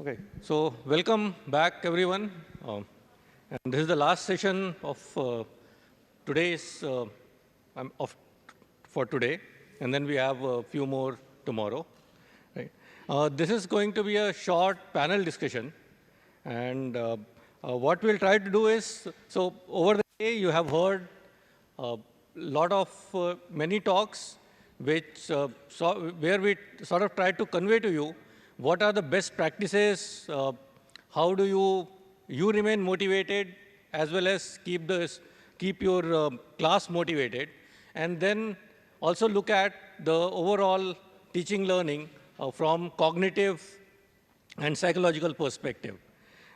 Okay, so welcome back, everyone. And this is the last session of today's of for today, and then we have a few more tomorrow. Right? This is going to be a short panel discussion, and what we'll try to do is so over the day you have heard a lot of many talks, where we sort of try to convey to you what are the best practices, how do you remain motivated as well as keep your class motivated, and then also look at the overall teaching learning from cognitive and psychological perspective.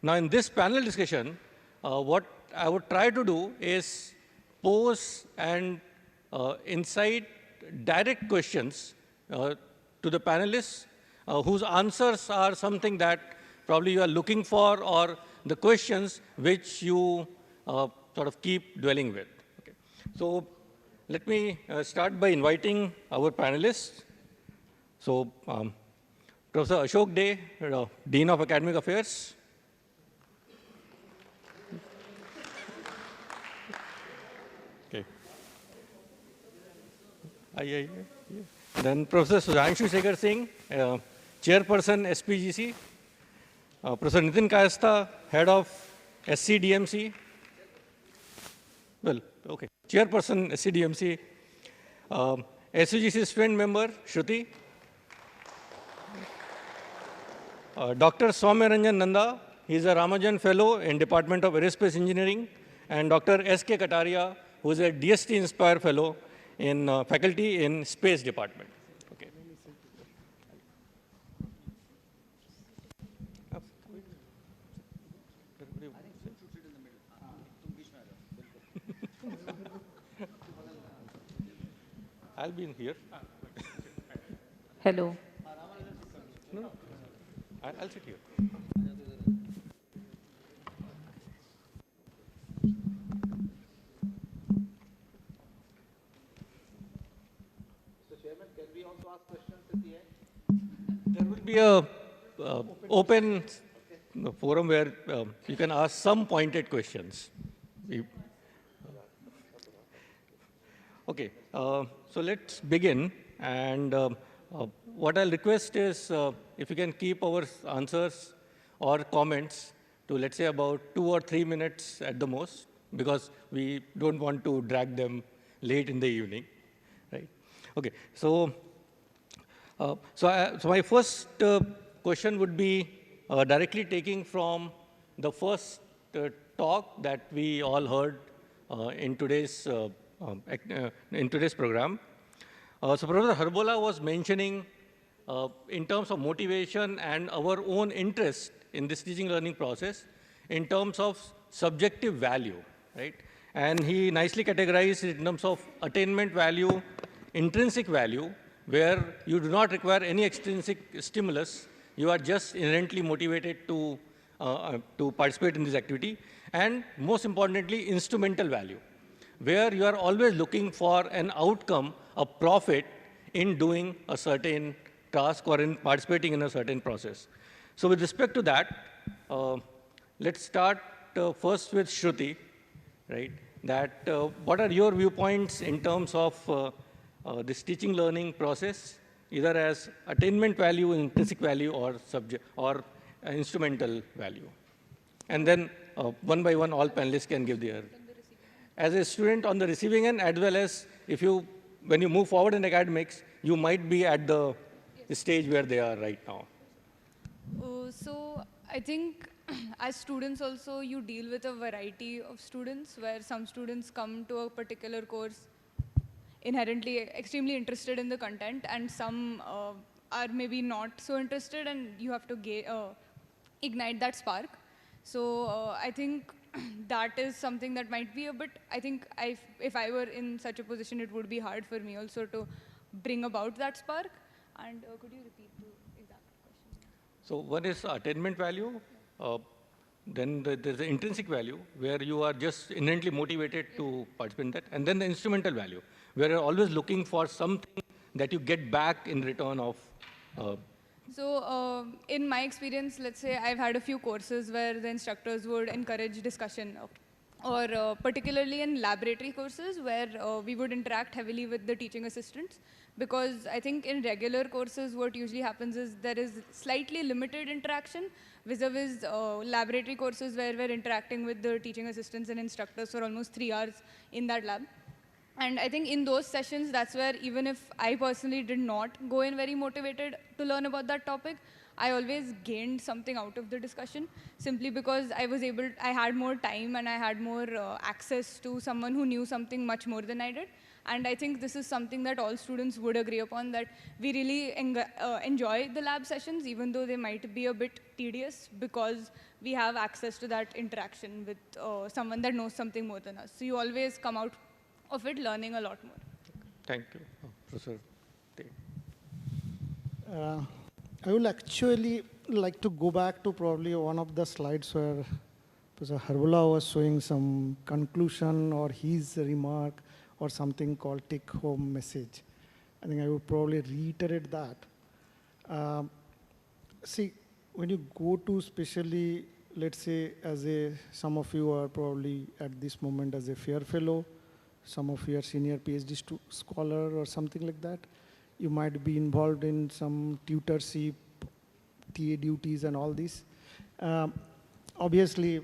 Now, in this panel discussion, what I would try to do is pose and incite direct questions to the panelists whose answers are something that probably you are looking for, or the questions which you sort of keep dwelling with. Okay. So let me start by inviting our panelists. So Professor Ashok Dey, Dean of Academic Affairs. Okay. Then Professor Sudhanshu Shekhar Singh, Chairperson SPGC. Professor Nitin Kayastha, Head of SCDMC. Well, okay. Chairperson SCDMC. SUGC student member Shruti. Dr. Soumya Ranjan Nanda, he is a Ramanujan Fellow in Department of Aerospace Engineering, and Dr. S.K. Kataria, who is a DST Inspire Fellow in Faculty in Space Department. Okay. I'll be in here. Hello. No, I'll sit here. Mr. Chairman, can we also ask questions at the end? There will be a open forum where you can ask some pointed questions. Okay, so let's begin. And what I'll request is if you can keep our answers or comments to, let's say, about 2 or 3 minutes at the most, because we don't want to drag them late in the evening, right? Okay, so my first question would be directly taking from the first talk that we all heard in today's program. So Professor Harbola was mentioning in terms of motivation and our own interest in this teaching learning process in terms of subjective value, right? And he nicely categorized it in terms of attainment value, intrinsic value, where you do not require any extrinsic stimulus. You are just inherently motivated to participate in this activity. And most importantly, instrumental value, where you are always looking for an outcome, a profit in doing a certain task or in participating in a certain process. So with respect to that, let's start first with Shruti, right? That what are your viewpoints in terms of this teaching learning process, either as attainment value, intrinsic value, or instrumental value? And then one by one, all panelists can give their. As a student on the receiving end, as well as when you move forward in academics, you might be at the stage where they are right now. So I think as students also, you deal with a variety of students, where some students come to a particular course inherently extremely interested in the content, and some are maybe not so interested, and you have to ignite that spark. So I think that is something that might be a bit, I think if I were in such a position, it would be hard for me also to bring about that spark. And could you repeat the exact question? So one is attainment value, then there's the intrinsic value, where you are just inherently motivated to participate in that, and then the instrumental value, where you're always looking for something that you get back in return of So in my experience, let's say I've had a few courses where the instructors would encourage discussion, or particularly in laboratory courses where we would interact heavily with the teaching assistants, because I think in regular courses what usually happens is there is slightly limited interaction vis-a-vis laboratory courses where we're interacting with the teaching assistants and instructors for almost 3 hours in that lab. And I think in those sessions, that's where even if I personally did not go in very motivated to learn about that topic, I always gained something out of the discussion simply because I had more time and I had more access to someone who knew something much more than I did. And I think this is something that all students would agree upon, that we really enjoy the lab sessions, even though they might be a bit tedious, because we have access to that interaction with someone that knows something more than us. So you always come out of it learning a lot more. Thank you. Professor Te. I will actually like to go back to probably one of the slides where Professor Harbola was showing some conclusion or his remark or something called take-home message. I think I would probably reiterate that. See, when you go to especially, let's say, some of you are probably at this moment as a FAIR Fellow, some of you are senior PhD scholar or something like that. You might be involved in some tutorship, TA duties and all this. Obviously,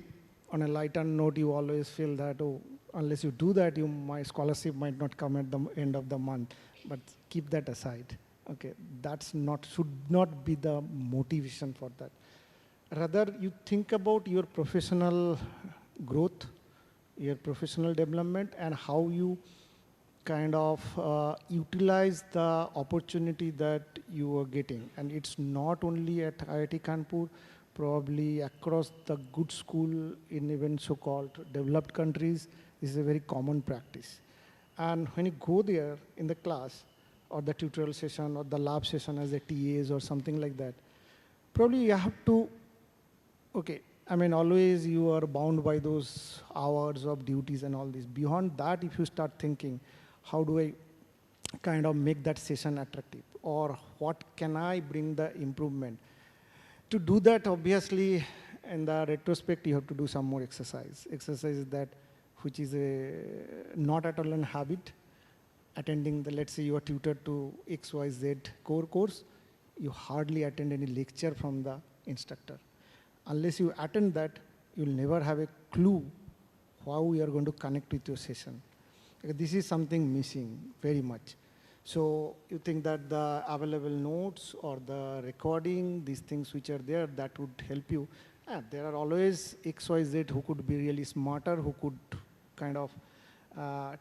on a lighter note, you always feel that, oh, unless you do that, my scholarship might not come at the end of the month. But keep that aside. Okay, should not be the motivation for that. Rather, you think about your professional growth, your professional development, and how you kind of utilize the opportunity that you are getting. And it's not only at IIT Kanpur, probably across the good school in even so-called developed countries, this is a very common practice. And when you go there in the class, or the tutorial session, or the lab session as a TAs or something like that, probably you have to, okay, I mean, always you are bound by those hours of duties and all this. Beyond that, if you start thinking, how do I kind of make that session attractive? Or what can I bring the improvement? To do that, obviously, in the retrospect, you have to do some more exercise. Exercise that, which is not at all a habit. Attending let's say you are tutored to XYZ core course, you hardly attend any lecture from the instructor. Unless you attend that, you'll never have a clue how you are going to connect with your session. This is something missing very much. So you think that the available notes or the recording, these things which are there, that would help you. There are always XYZ who could be really smarter, who could kind of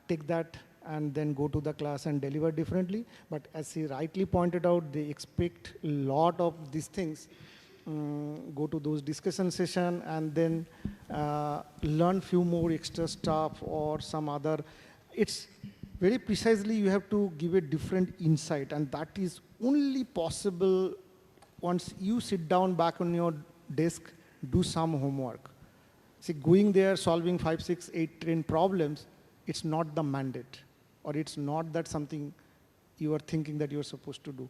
take that and then go to the class and deliver differently. But as he rightly pointed out, they expect a lot of these things. Go to those discussion session and then learn few more extra stuff or some other. It's very precisely you have to give a different insight, and that is only possible once you sit down back on your desk, do some homework. See, going there, solving 5, 6, 8, 10 problems, it's not the mandate, or it's not that something you are thinking that you're supposed to do.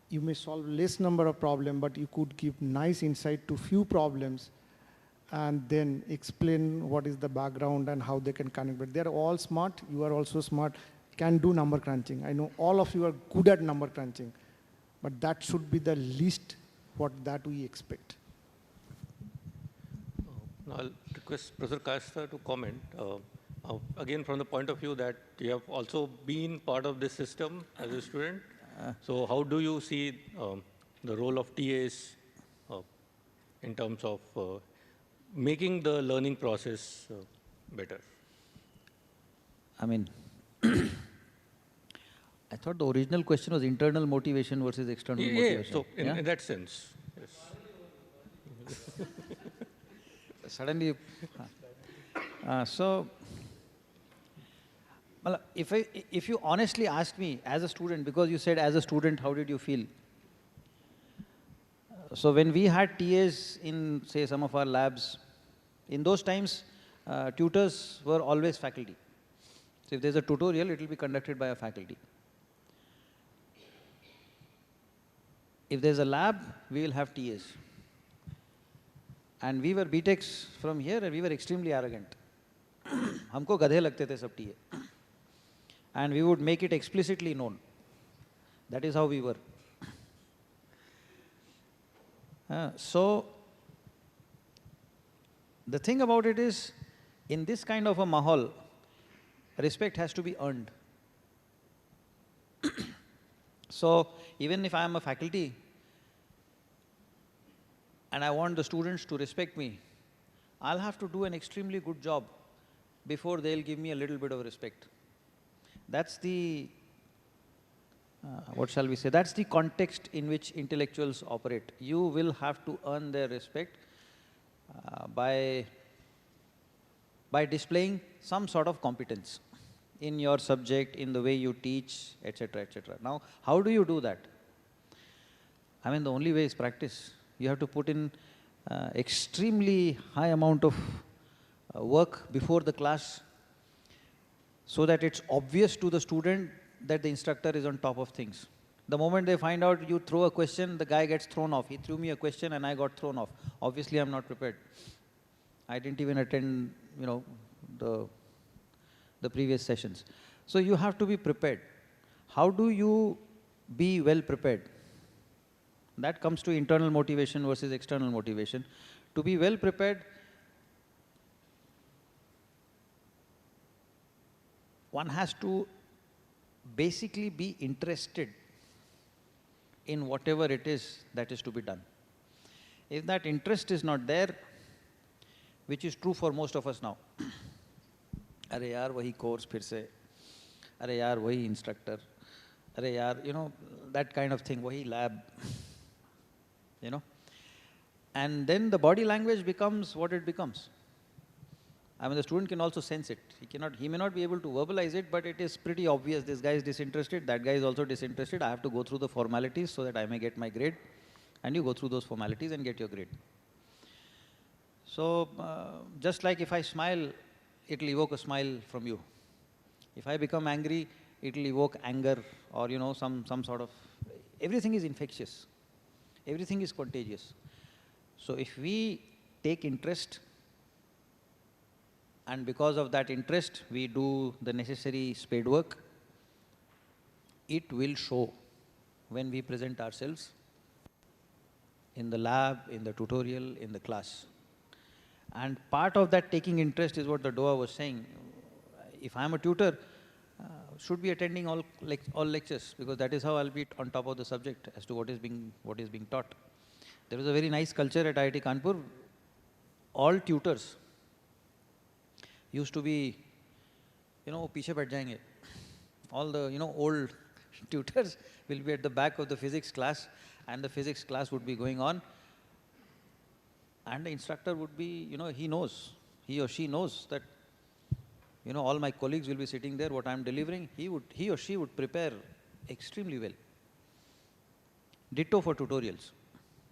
You may solve less number of problems, but you could give nice insight to few problems and then explain what is the background and how they can connect. But they're all smart, you are also smart, can do number crunching. I know all of you are good at number crunching, but that should be the least what that we expect. Now I'll request Professor Kasta to comment. Again, from the point of view that you have also been part of this system as a student. So how do you see the role of TAs in terms of making the learning process better? I mean, I thought the original question was internal motivation versus external motivation. So in that sense, yes. Suddenly, so if you honestly ask me as a student, because you said as a student, how did you feel? So when we had TAs in, say, some of our labs, in those times, tutors were always faculty. So if there's a tutorial, it will be conducted by a faculty. If there's a lab, we will have TAs. And we were BTechs from here and we were extremely arrogant. हमको गधे लगते थे सब TA. And we would make it explicitly known. That is how we were. So, the thing about it is, in this kind of a mahal, respect has to be earned. So, even if I am a faculty and I want the students to respect me, I'll have to do an extremely good job before they'll give me a little bit of respect. That's the, what shall we say, that's the context in which intellectuals operate. You will have to earn their respect by displaying some sort of competence in your subject, in the way you teach, etc., etc. Now, how do you do that? I mean, the only way is practice. You have to put in extremely high amount of work before the class so that it's obvious to the student that the instructor is on top of things. The moment they find out you throw a question, the guy gets thrown off. He threw me a question and I got thrown off. Obviously, I'm not prepared. I didn't even attend, the previous sessions. So you have to be prepared. How do you be well prepared? That comes to internal motivation versus external motivation. To be well prepared, one has to basically be interested in whatever it is that is to be done. If that interest is not there, which is true for most of us now, अरे यार वही course फिर से, अरे यार वही instructor, अरे यार, that kind of thing, वही lab, and then the body language becomes what it becomes. I mean, the student can also sense it. He may not be able to verbalize it, but it is pretty obvious. This guy is disinterested, that guy is also disinterested. I have to go through the formalities so that I may get my grade. And you go through those formalities and get your grade. So, just like if I smile, it will evoke a smile from you. If I become angry, it will evoke anger or, some sort of… Everything is infectious. Everything is contagious. So, if we take interest, and because of that interest, we do the necessary spade work, it will show when we present ourselves in the lab, in the tutorial, in the class. And part of that taking interest is what the Doa was saying. If I am a tutor, should be attending all lectures, because that is how I'll be on top of the subject as to what is being taught. There was a very nice culture at IIT Kanpur. All tutors used to be, पीछे बैठ जाएंगे. All the, old tutors will be at the back of the physics class, and the physics class would be going on. And the instructor would be, he knows, he or she knows that, all my colleagues will be sitting there, what I'm delivering, he or she would prepare extremely well. Ditto for tutorials.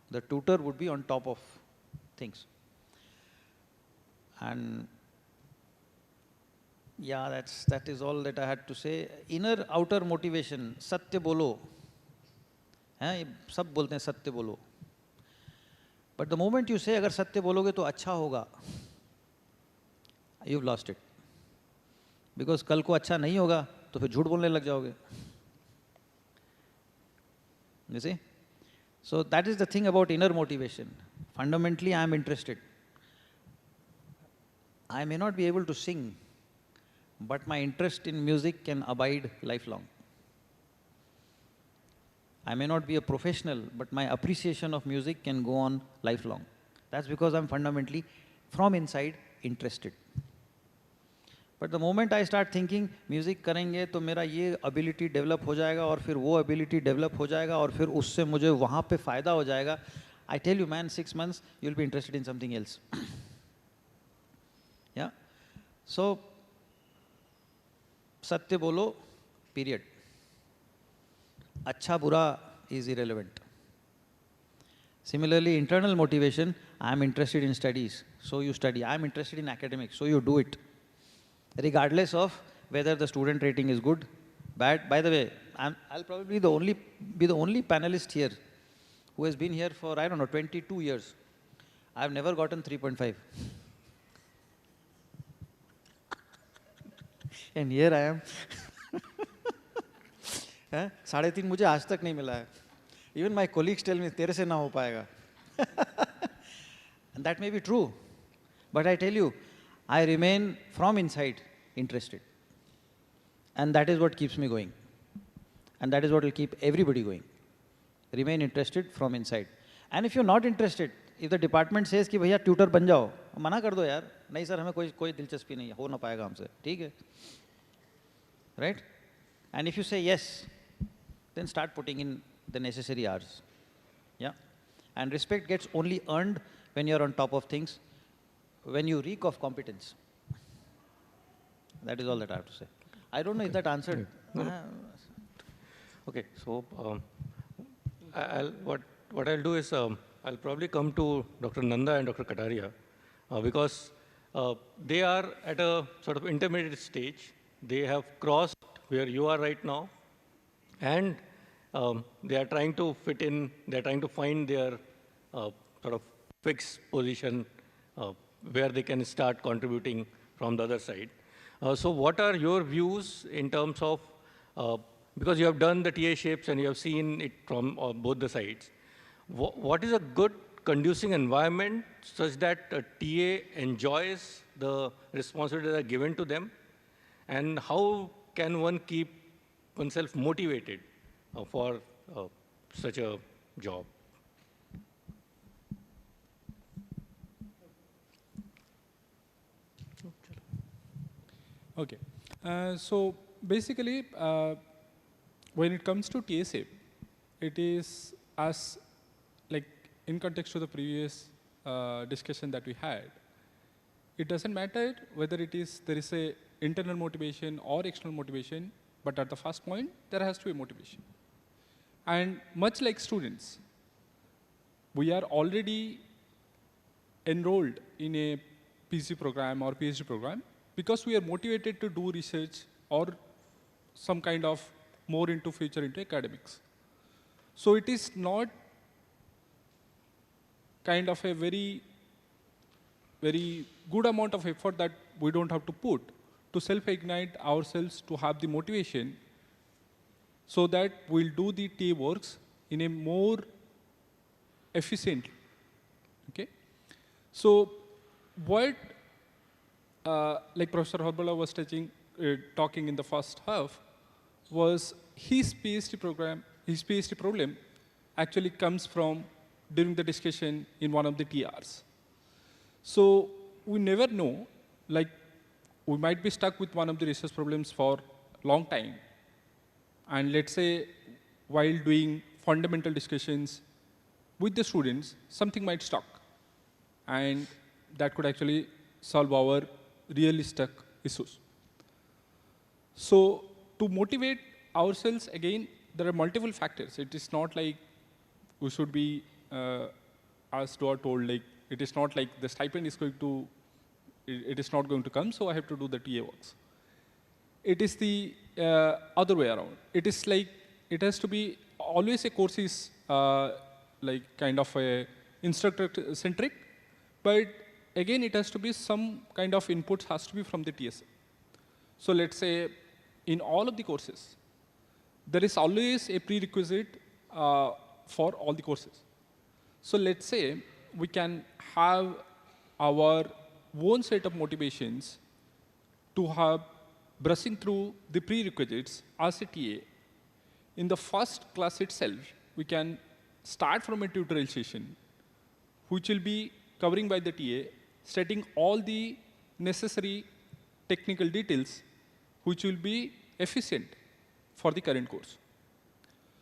The tutor would be on top of things. And yeah, that is all that I had to say. Inner, outer motivation, satya bolo. सब बोलते हैं सत्य बोलो. But the moment you say, अगर सत्य बोलोगे तो अच्छा होगा, you've lost it. Because कल को अच्छा नहीं होगा, तो फिर झूठ बोलने लग जाओगे. You see? So that is the thing about inner motivation. Fundamentally, I am interested. I may not be able to sing, but my interest in music can abide lifelong. I may not be a professional, but my appreciation of music can go on lifelong. That's because I'm fundamentally, from inside, interested. But the moment I start thinking, music करेंगे तो मेरा ये ability develop हो जाएगा और फिर वो ability develop हो जाएगा और फिर उससे मुझे वहाँ पे फ़ायदा हो जाएगा, I tell you man, 6 months, you'll be interested in something else. Yeah? So, सत्य बोलो, period. अच्छा बुरा is irrelevant. Similarly, internal motivation, I am interested in studies, so you study. I am interested in academics, so you do it. Regardless of whether the student rating is good, bad. By the way, I'll probably be the only panelist here who has been here for, I don't know, 22 years. I've never gotten 3.5. And here I am. 3.5 मुझे आज तक नहीं मिला है. Even my colleagues tell me, तेरे से ना हो पाएगा. And that may be true. But I tell you, I remain from inside interested. And that is what keeps me going. And that is what will keep everybody going. Remain interested from inside. And if you're not interested, if the department says कि भैया tutor बन जाओ, मना कर दो यार. नहीं sir, हमें कोई दिलचस्पी नहीं है, हो ना पाएगा हमसे. ठीक है? Right? And if you say yes, then start putting in the necessary hours. Yeah? And respect gets only earned when you're on top of things, when you reek of competence. That is all that I have to say. I don't know if that answered. Okay, so what I'll do is I'll probably come to Dr. Nanda and Dr. Kataria because they are at a sort of intermediate stage. They have crossed where you are right now, and they are trying to fit in, they are trying to find their sort of fixed position where they can start contributing from the other side. So what are your views in terms of, because you have done the TA shapes and you have seen it from both the sides, what is a good conducive environment such that a TA enjoys the responsibilities that are given to them, and how can one keep oneself motivated for such a job? Okay. So basically, when it comes to TA shape, it is as like in context to the previous discussion that we had. It doesn't matter whether there is a internal motivation or external motivation, but at the first point, there has to be motivation. And much like students, we are already enrolled in a PG program or PhD program because we are motivated to do research or some kind of more into future into academics. So it is not kind of a very good amount of effort that we don't have to put to self-ignite ourselves to have the motivation so that we'll do the TA works in a more efficiently. Okay? So what like Professor Horbala was talking in the first half was his PhD problem actually comes from during the discussion in one of the TRs. So we never know, like we might be stuck with one of the research problems for a long time. And let's say while doing fundamental discussions with the students, something might stuck. And that could actually solve our really stuck issues. So to motivate ourselves, again, there are multiple factors. It is not like we should be asked or told, like, it is not like the stipend is going to, it is not going to come, so I have to do the TA works. It is the other way around. It is like, it has to be, always a course is like kind of a instructor-centric, but again, it has to be some kind of inputs has to be from the TSA. So let's say in all of the courses, there is always a prerequisite for all the courses. So let's say we can have our own set of motivations to have brushing through the prerequisites as a TA. In the first class itself, we can start from a tutorial session, which will be covering by the TA, setting all the necessary technical details, which will be efficient for the current course.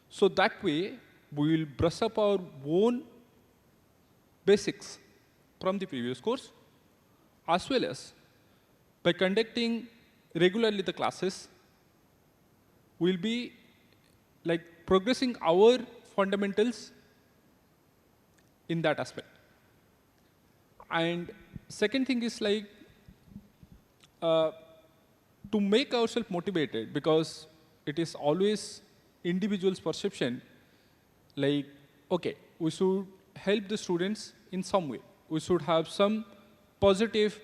So that way, we will brush up our own basics from the previous course, as well as by conducting regularly the classes, we'll be like progressing our fundamentals in that aspect. And second thing is like to make ourselves motivated, because it is always individual's perception, like, okay, we should help the students in some way. We should have some positive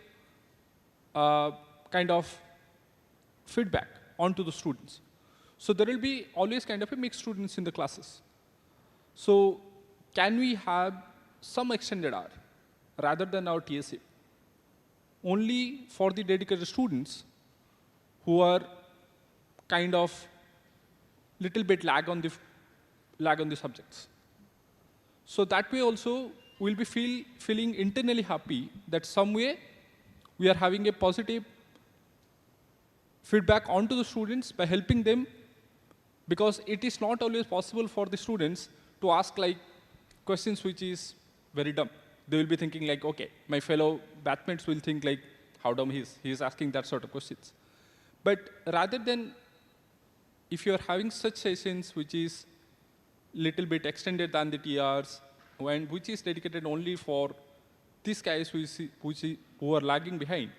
kind of feedback onto the students. So there will be always kind of a mixed students in the classes. So can we have some extended hour rather than our TSA only for the dedicated students who are kind of little bit lag on the subjects. So that way also we'll be feeling internally happy that some way we are having a positive feedback onto the students by helping them, because it is not always possible for the students to ask like questions which is very dumb. They will be thinking like, okay, my fellow batchmates will think like how dumb he is asking that sort of questions. But rather than, if you are having such sessions which is little bit extended than the TRs, and which is dedicated only for these guys who are lagging behind,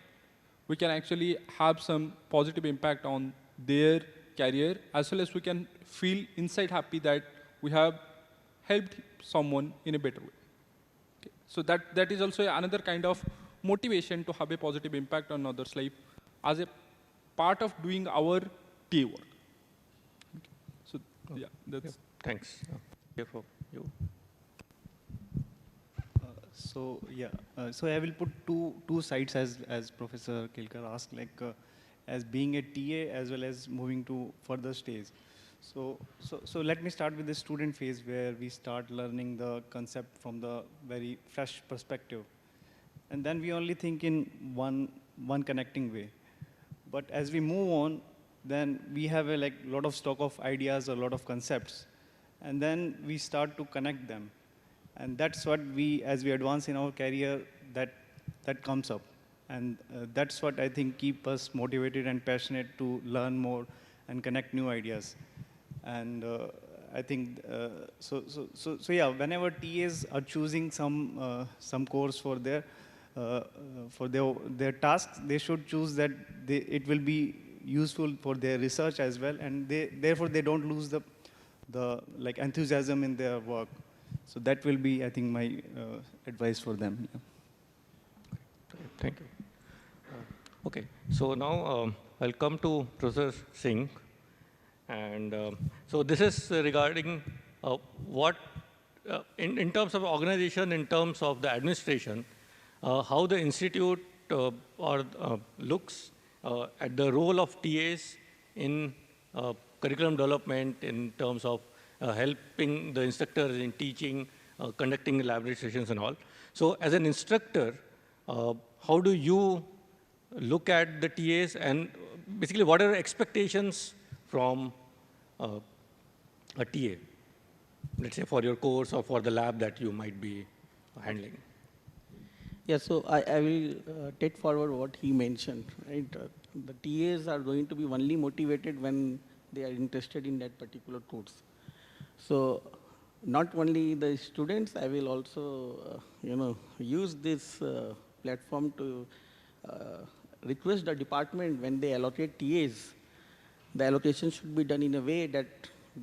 we can actually have some positive impact on their career, as well as we can feel inside happy that we have helped someone in a better way. Okay. So that is also another kind of motivation to have a positive impact on others' life as a part of doing our TA work. Okay. So yeah, that's. Yeah. Thanks. Here for you. So I will put two sides as Professor Kelkar asked, like as being a TA as well as moving to further stage. So let me start with the student phase where we start learning the concept from the very fresh perspective, and then we only think in one connecting way. But as we move on, then we have a lot of stock of ideas, a lot of concepts, and then we start to connect them. And that's what as we advance in our career, that comes up. And that's what I think keep us motivated and passionate to learn more and connect new ideas. And I think, yeah, whenever TAs are choosing some course for their tasks, they should choose that it will be useful for their research as well, and therefore they don't lose the enthusiasm in their work. So that will be, I think, my advice for them. Yeah. Thank you. Okay, so now I'll come to Professor Singh. And so this is regarding what, in terms of organization, in terms of the administration, how the institute looks at the role of TAs in curriculum development, in terms of helping the instructors in teaching, conducting laboratory sessions and all. So as an instructor, how do you look at the TAs, and basically what are the expectations from a TA, let's say for your course or for the lab that you might be handling? Yeah, so I will take forward what he mentioned, right? The TAs are going to be only motivated when they are interested in that particular course. So not only the students, I will also, use this platform to request the department when they allocate TAs, the allocation should be done in a way that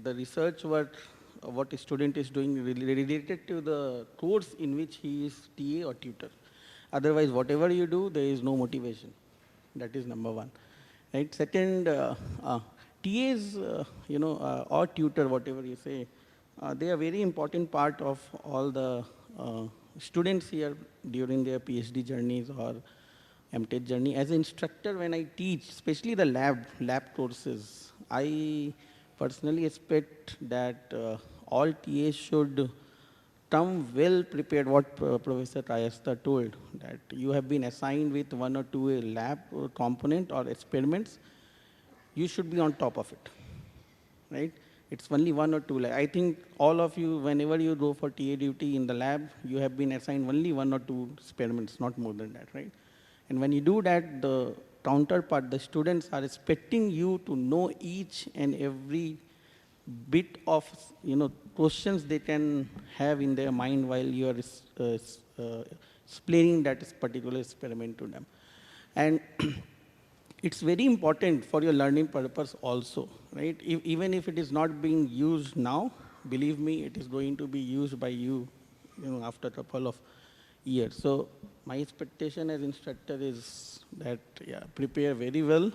the research what a student is doing related to the course in which he is TA or tutor. Otherwise, whatever you do, there is no motivation. That is number one. Right? Second, TAs, or tutor, whatever you say, they are a very important part of all the students here during their PhD journeys or MTech journey. As an instructor, when I teach, especially the lab courses, I personally expect that all TAs should come well prepared, what Professor Kayastha told, that you have been assigned with one or two lab component or experiments, you should be on top of it, right? It's only one or two. I think all of you, whenever you go for TA duty in the lab, you have been assigned only one or two experiments, not more than that, right? And when you do that, the counterpart, the students are expecting you to know each and every bit of questions they can have in their mind while you are explaining that particular experiment to them. And it's very important for your learning purpose also, right? Even if it is not being used now, believe me, it is going to be used by you, after a couple of years. So my expectation as instructor is that, yeah, prepare very well.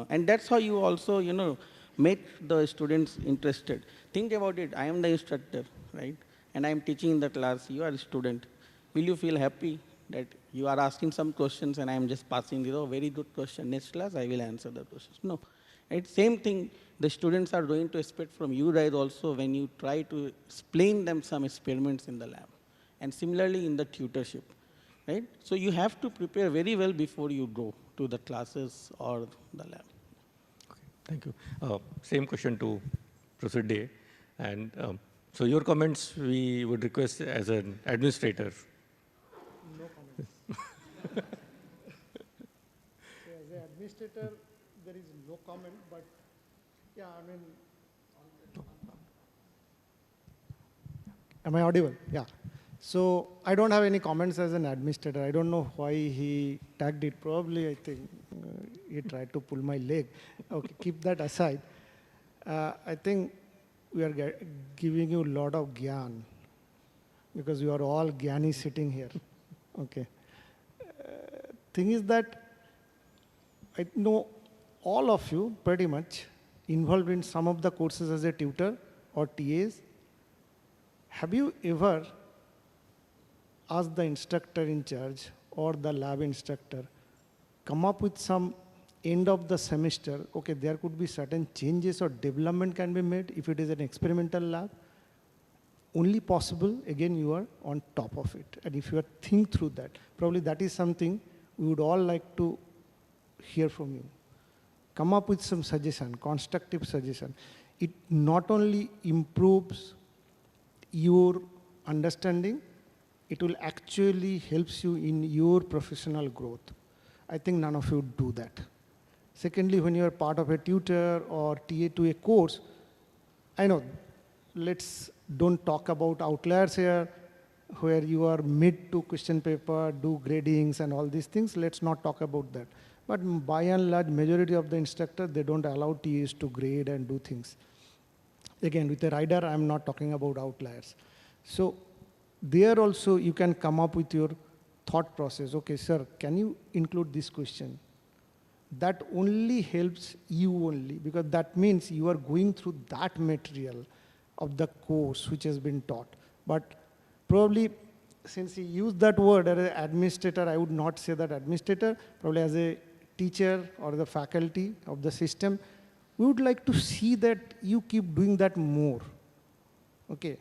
And that's how you also, make the students interested. Think about it. I am the instructor, right? And I am teaching in the class. You are a student. Will you feel happy that you are asking some questions and I am just passing, very good question. Next class, I will answer the questions. No. Right? Same thing the students are going to expect from you guys also when you try to explain them some experiments in the lab. And similarly in the tutorship, right? So you have to prepare very well before you go to the classes or the lab. Okay, thank you. Same question to Professor Day. And so your comments we would request as an administrator. No comment. As an administrator, there is no comment, but yeah, I mean, am I audible? Yeah. So I don't have any comments as an administrator. I don't know why he tagged it. Probably, I think he tried to pull my leg. Okay, keep that aside. I think we are giving you a lot of gyan because you are all gyani sitting here. Okay. Thing is that I know all of you pretty much involved in some of the courses as a tutor or TAs. Have you ever asked the instructor in charge or the lab instructor come up with some end of the semester, okay, there could be certain changes or development can be made if it is an experimental lab? Only possible, again, you are on top of it. And if you are think through that, probably that is something we would all like to hear from you. Come up with some suggestion, constructive suggestion. It not only improves your understanding, it will actually helps you in your professional growth. I think none of you do that. Secondly, when you are part of a tutor or TA to a course, I know, don't talk about outliers here, where you are mid to question paper, do gradings and all these things. Let's not talk about that. But by and large, majority of the instructors, they don't allow TAs to grade and do things. Again, with a rider, I'm not talking about outliers. So there also, you can come up with your thought process. Okay, sir, can you include this question? That only helps you only, because that means you are going through that material of the course which has been taught. But probably, since he used that word as an administrator, I would not say that administrator, probably as a teacher or the faculty of the system, we would like to see that you keep doing that more. Okay.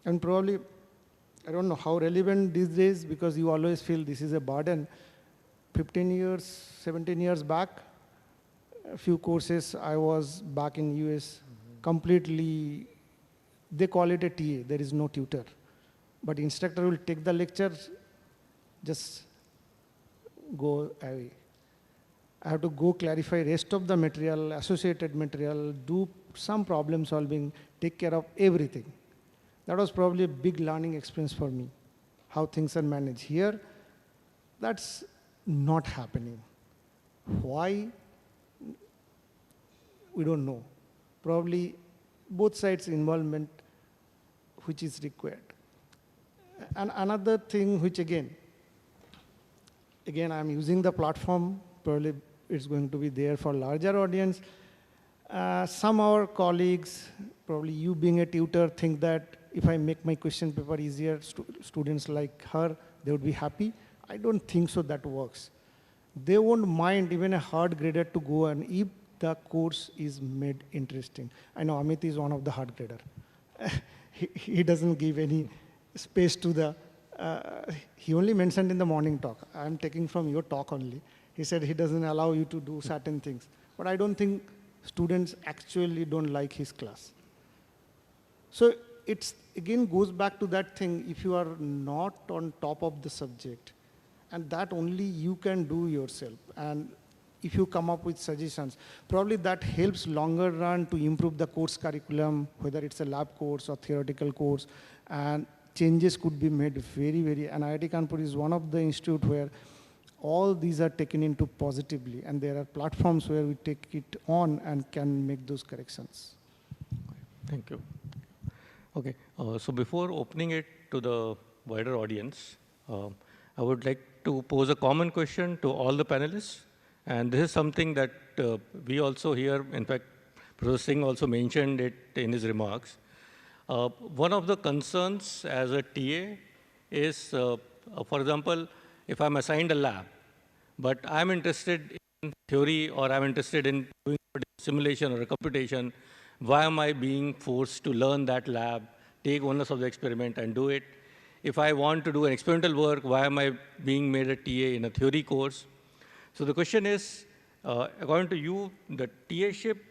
And probably, I don't know how relevant these days, because you always feel this is a burden. 15 years, 17 years back, a few courses, I was back in US, completely, they call it a TA, there is no tutor. But instructor will take the lecture, just go away. I have to go clarify rest of the material, associated material, do some problem solving, take care of everything. That was probably a big learning experience for me, how things are managed. Here, that's not happening. Why? We don't know. Probably both sides' involvement, which is required. And another thing which again, I'm using the platform, probably it's going to be there for larger audience. Some of our colleagues, probably you being a tutor, think that if I make my question paper easier, students like her, they would be happy. I don't think so that works. They won't mind even a hard grader to go and if the course is made interesting. I know Amit is one of the hard grader. He doesn't give any space to the, he only mentioned in the morning talk. I'm taking from your talk only. He said he doesn't allow you to do certain things. But I don't think students actually don't like his class. So it's again goes back to that thing, if you are not on top of the subject, and that only you can do yourself. And if you come up with suggestions, probably that helps longer run to improve the course curriculum, whether it's a lab course or theoretical course, and changes could be made very, and IIT Kanpur is one of the institute where all these are taken into positively, and there are platforms where we take it on and can make those corrections. Thank you. Okay, so before opening it to the wider audience, I would like to pose a common question to all the panelists. And this is something that we also hear, in fact, Professor Singh also mentioned it in his remarks. One of the concerns as a TA is, for example, if I'm assigned a lab, but I'm interested in theory or I'm interested in doing a simulation or a computation, why am I being forced to learn that lab, take ownership of the experiment and do it? If I want to do an experimental work, why am I being made a TA in a theory course? So the question is, according to you, the TA-ship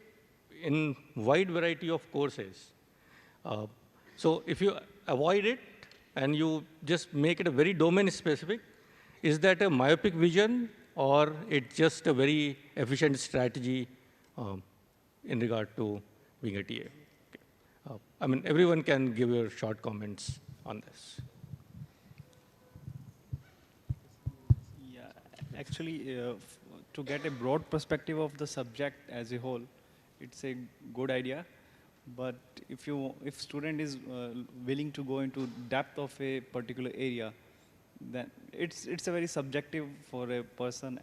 in wide variety of courses. So if you avoid it and you just make it a very domain specific, is that a myopic vision or it's just a very efficient strategy in regard to being a TA? Okay. I mean, everyone can give your short comments on this. Yeah, actually, to get a broad perspective of the subject as a whole, it's a good idea. But if student is willing to go into depth of a particular area, then it's a very subjective for a person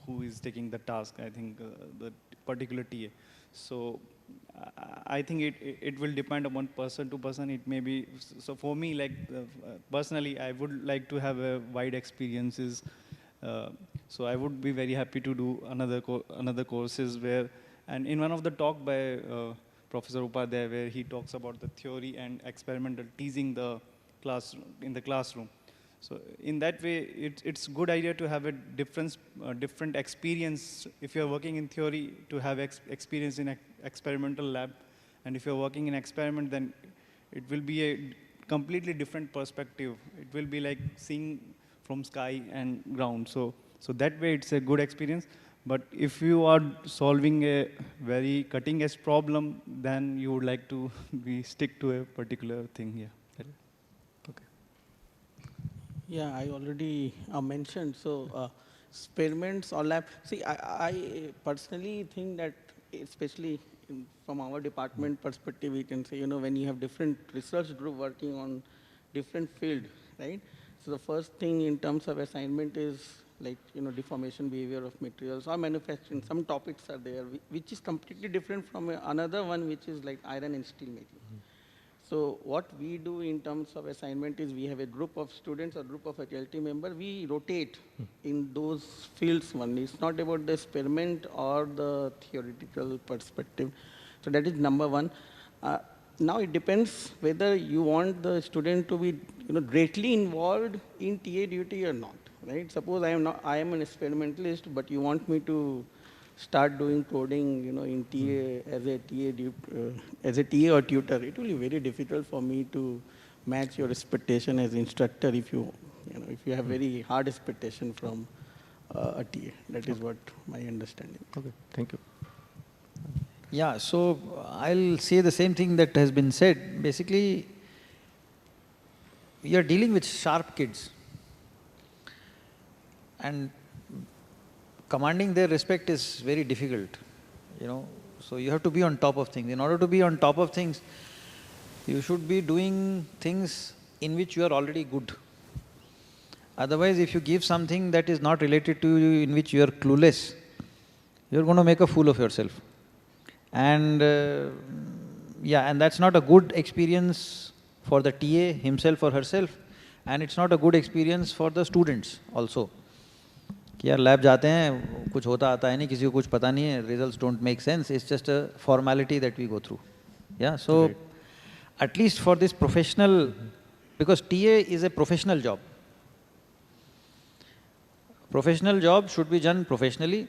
who is taking the task. I think the particular TA. So I think it will depend upon person to person. It may be so for me, like personally, I would like to have a wide experiences. So I would be very happy to do another courses where, and in one of the talk by Professor Upadhyay, where he talks about the theory and experimental teasing in the classroom. So in that way, it's good idea to have a different experience. If you're working in theory, to have experience in experimental lab, and if you're working in experiment, then it will be a completely different perspective. It will be like seeing from sky and ground. So that way, it's a good experience. But if you are solving a very cutting-edge problem, then you would like to stick to a particular thing here. Okay. Yeah, I already mentioned. So experiments or lab. See, I personally think that, especially from our department perspective, we can say, when you have different research group working on different field, right? So the first thing in terms of assignment is like, deformation behavior of materials or manufacturing. Some topics are there, which is completely different from another one, which is like iron and steel making. So what we do in terms of assignment is we have a group of students or group of faculty members. We rotate in those fields only. It's not about the experiment or the theoretical perspective. So that is number one. Now it depends whether you want the student to be greatly involved in TA duty or not. Right? Suppose I am an experimentalist, but you want me to start doing coding, in TA as a TA or tutor. It will be very difficult for me to match your expectation as instructor if you have very hard expectation from a TA. That is what my understanding. Okay, thank you. Yeah, so I'll say the same thing that has been said. Basically, you're dealing with sharp kids. And commanding their respect is very difficult, So you have to be on top of things. In order to be on top of things, you should be doing things in which you are already good. Otherwise, if you give something that is not related to you, in which you are clueless, you're going to make a fool of yourself. And and that's not a good experience for the TA himself or herself, and it's not a good experience for the students also. कि यार lab जाते हैं, कुछ होता आता है नहीं, किसी को कुछ पता नहीं है, results don't make sense, it's just a formality that we go through. Yeah, so right. At least for this professional, because TA is a professional job. Professional job should be done professionally,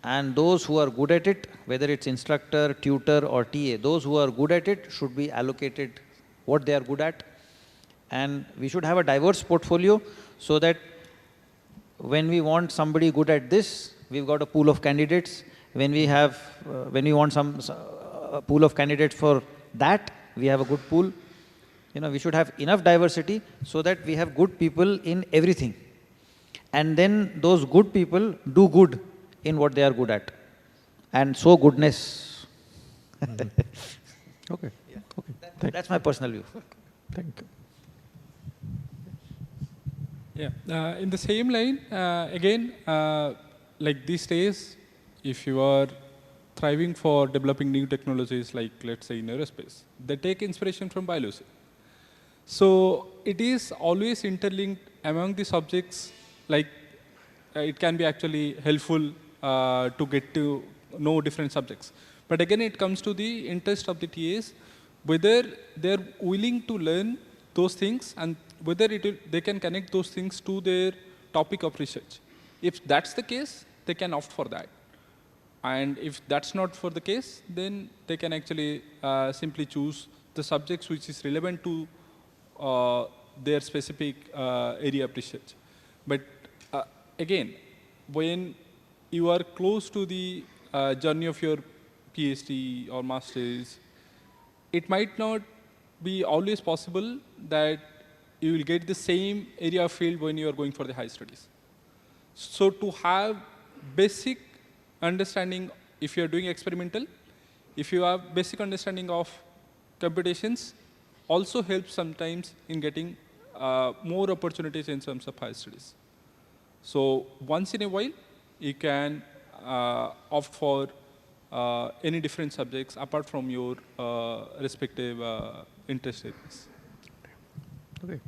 and those who are good at it, whether it's instructor, tutor or TA, those who are good at it should be allocated what they are good at. And we should have a diverse portfolio so that when we want somebody good at this, we've got a pool of candidates. When we want a pool of candidates for that, we have a good pool. We should have enough diversity so that we have good people in everything. And then those good people do good in what they are good at. And so goodness. Okay. Yeah. Okay. That's my personal view. Thank you. Yeah, in the same line, again, like these days, if you are thriving for developing new technologies, like let's say in aerospace, they take inspiration from biology. So it is always interlinked among the subjects, like it can be actually helpful to get to know different subjects. But again, it comes to the interest of the TAs, whether they're willing to learn those things and whether they can connect those things to their topic of research. If that's the case, they can opt for that. And if that's not for the case, then they can actually simply choose the subjects which is relevant to their specific area of research. But again, when you are close to the journey of your PhD or master's, it might not be always possible that you will get the same area of field when you are going for the high studies. So to have basic understanding, if you are doing experimental, if you have basic understanding of computations, also helps sometimes in getting more opportunities in terms of higher studies. So once in a while, you can opt for any different subjects apart from your respective interest areas. Okay.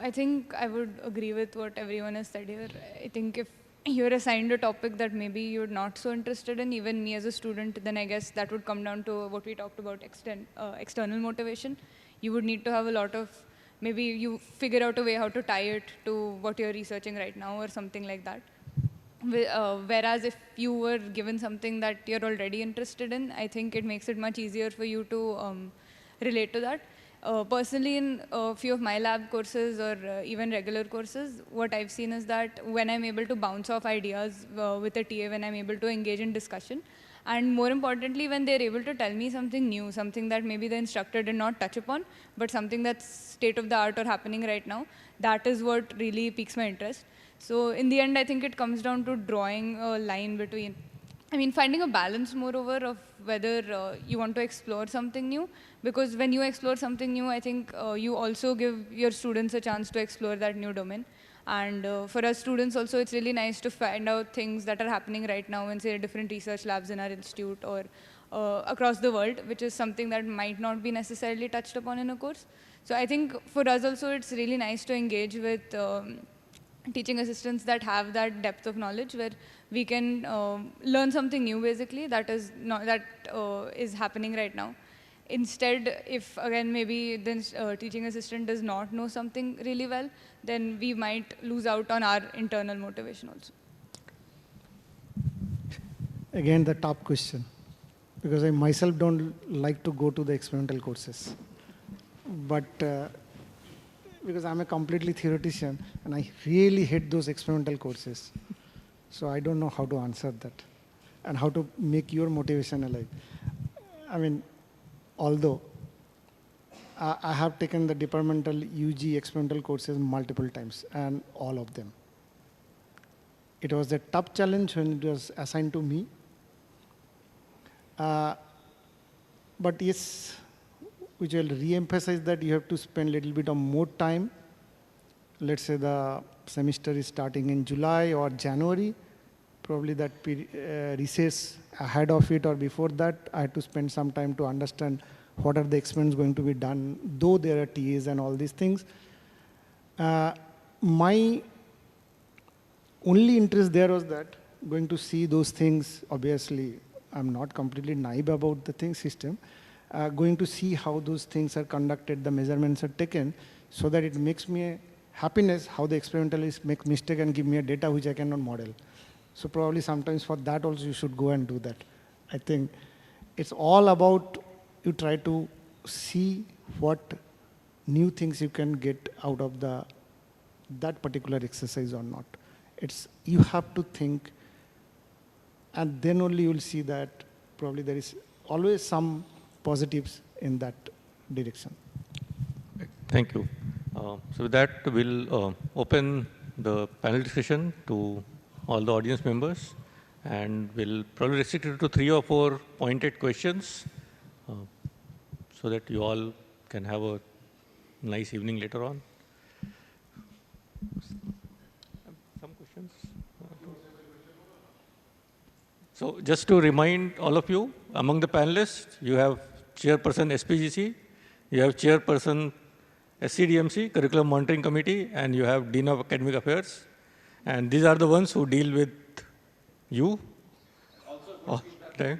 I think I would agree with what everyone has said here. I think if you're assigned a topic that maybe you're not so interested in, even me as a student, then I guess that would come down to what we talked about, external motivation. You would need to have a lot of, maybe you figure out a way how to tie it to what you're researching right now or something like that. Whereas if you were given something that you're already interested in, I think it makes it much easier for you to relate to that. Personally, in a few of my lab courses or even regular courses, what I've seen is that when I'm able to bounce off ideas with a TA, when I'm able to engage in discussion, and more importantly, when they're able to tell me something new, something that maybe the instructor did not touch upon, but something that's state of the art or happening right now, that is what really piques my interest. So in the end, I think it comes down to drawing a line between, finding a balance, moreover, of whether you want to explore something new. Because when you explore something new, I think you also give your students a chance to explore that new domain. And for us students also, it's really nice to find out things that are happening right now in, say, different research labs in our institute or across the world, which is something that might not be necessarily touched upon in a course. So I think for us also, it's really nice to engage with teaching assistants that have that depth of knowledge where we can learn something new, basically, that is happening right now. Instead, if again maybe the teaching assistant does not know something really well, then we might lose out on our internal motivation also. Again, the top question, because I myself don't like to go to the experimental courses. But because I'm a completely theoretician and I really hate those experimental courses. So I don't know how to answer that and how to make your motivation alive. Although I have taken the departmental UG experimental courses multiple times and all of them. It was a tough challenge when it was assigned to me. But yes, which will re-emphasize that you have to spend a little bit of more time. Let's say the semester is starting in July or January. Probably that recess ahead of it or before that, I had to spend some time to understand what are the experiments going to be done, though there are TAs and all these things. My only interest there was that going to see those things. Obviously, I'm not completely naive about the thing system. Going to see how those things are conducted, the measurements are taken, so that it makes me a happiness how the experimentalists make mistake and give me a data which I cannot model. So probably sometimes for that also you should go and do that. I think it's all about you try to see what new things you can get out of that particular exercise or not. You have to think, and then only you will see that probably there is always some positives in that direction. Thank you. So with that, we'll open the panel discussion to all the audience members, and we'll probably restrict it to 3 or 4 pointed questions so that you all can have a nice evening later on. Some questions? So just to remind all of you, among the panelists, you have Chairperson SPGC, you have Chairperson SCDMC, Curriculum Monitoring Committee, and you have Dean of Academic Affairs. And these are the ones who deal with you. Also,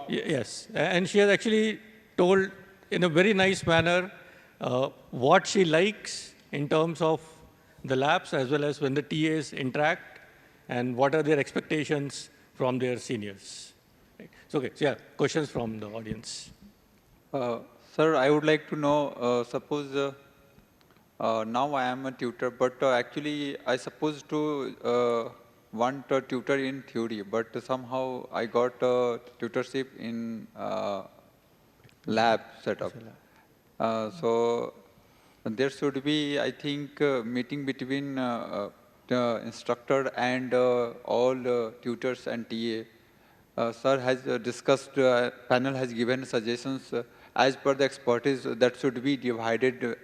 yes, and she has actually told in a very nice manner what she likes in terms of the labs as well as when the TAs interact and what are their expectations from their seniors. Right. So, okay, so yeah, questions from the audience. Sir, I would like to know, suppose now I am a tutor, but actually I supposed to want a tutor in theory, but somehow I got a tutorship in lab setup. So there should be, I think, meeting between the instructor and all tutors and TA. Sir has discussed, panel has given suggestions as per the expertise that should be divided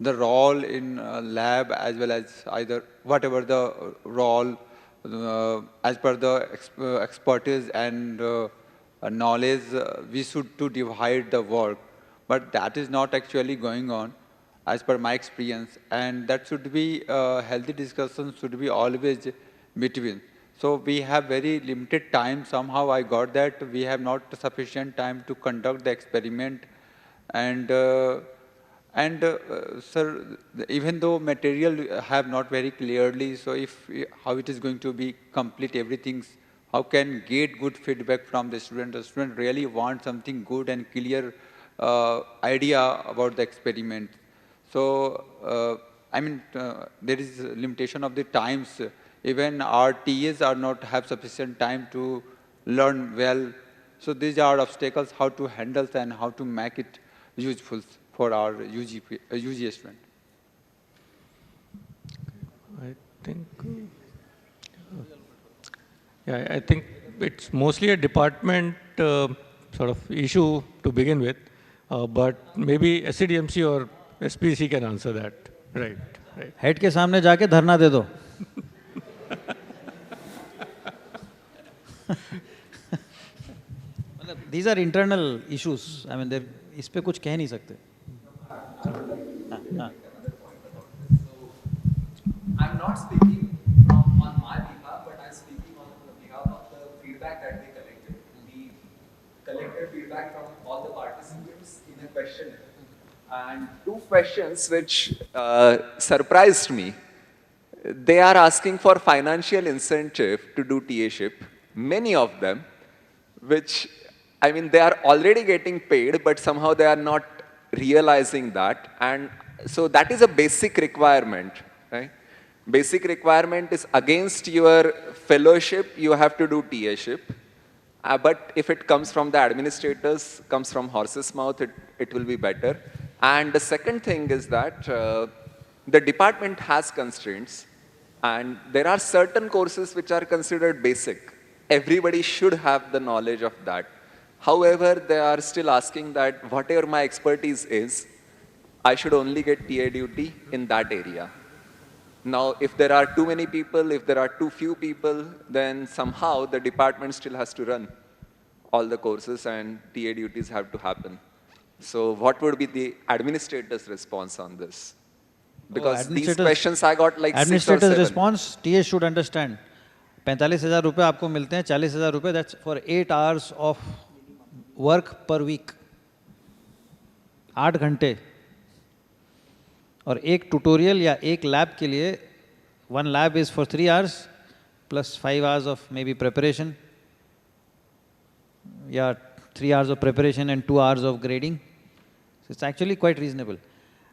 the role in lab as well as either whatever the role as per the expertise and knowledge, we should to divide the work. But that is not actually going on as per my experience. And that should be, healthy discussion should be always between. So we have very limited time. Somehow I got that we have not sufficient time to conduct the experiment. And sir, even though material have not very clearly, so if how it is going to be complete everything, how can get good feedback from the student? The student really wants something good and clear idea about the experiment. So I mean, there is a limitation of the times. Even our TAs are not have sufficient time to learn well. So these are obstacles how to handle and how to make it useful for our UG student. I think, yeah, I think it's mostly a department sort of issue to begin with, but maybe SCDMC or SPC can answer that. Right, right. Head के सामने जाके धरना दे दो. These are internal issues. I mean, इस पे कुछ कह नहीं सकते. I'm not speaking on my behalf, but I'm speaking on behalf of the feedback that they collected. We collected feedback from all the participants in a questionnaire. And two questions which surprised me. They are asking for financial incentive to do TA-ship, many of them, which, I mean, they are already getting paid, but somehow they are not realizing that. And so that is a basic requirement, right? Basic requirement is against your fellowship, you have to do TA-ship. But if it comes from the administrators, comes from horse's mouth, it will be better. And the second thing is that the department has constraints, and there are certain courses which are considered basic. Everybody should have the knowledge of that. However, they are still asking that whatever my expertise is, I should only get TA duty in that area. Now, if there are too many people, if there are too few people, then somehow the department still has to run all the courses and TA duties have to happen. So what would be the administrator's response on this? Because these questions I got like 6 or 7. Administrator's response, TA should understand. 45,000 रुपए आपको मिलते हैं, 40,000 रुपए, that's for 8 hours of work per week. 8 घंटे. और एक tutorial या एक लैब के लिए, one lab is for 3 hours plus 5 hours of maybe preparation, या 3 hours of preparation and 2 hours of grading. So it's actually quite reasonable.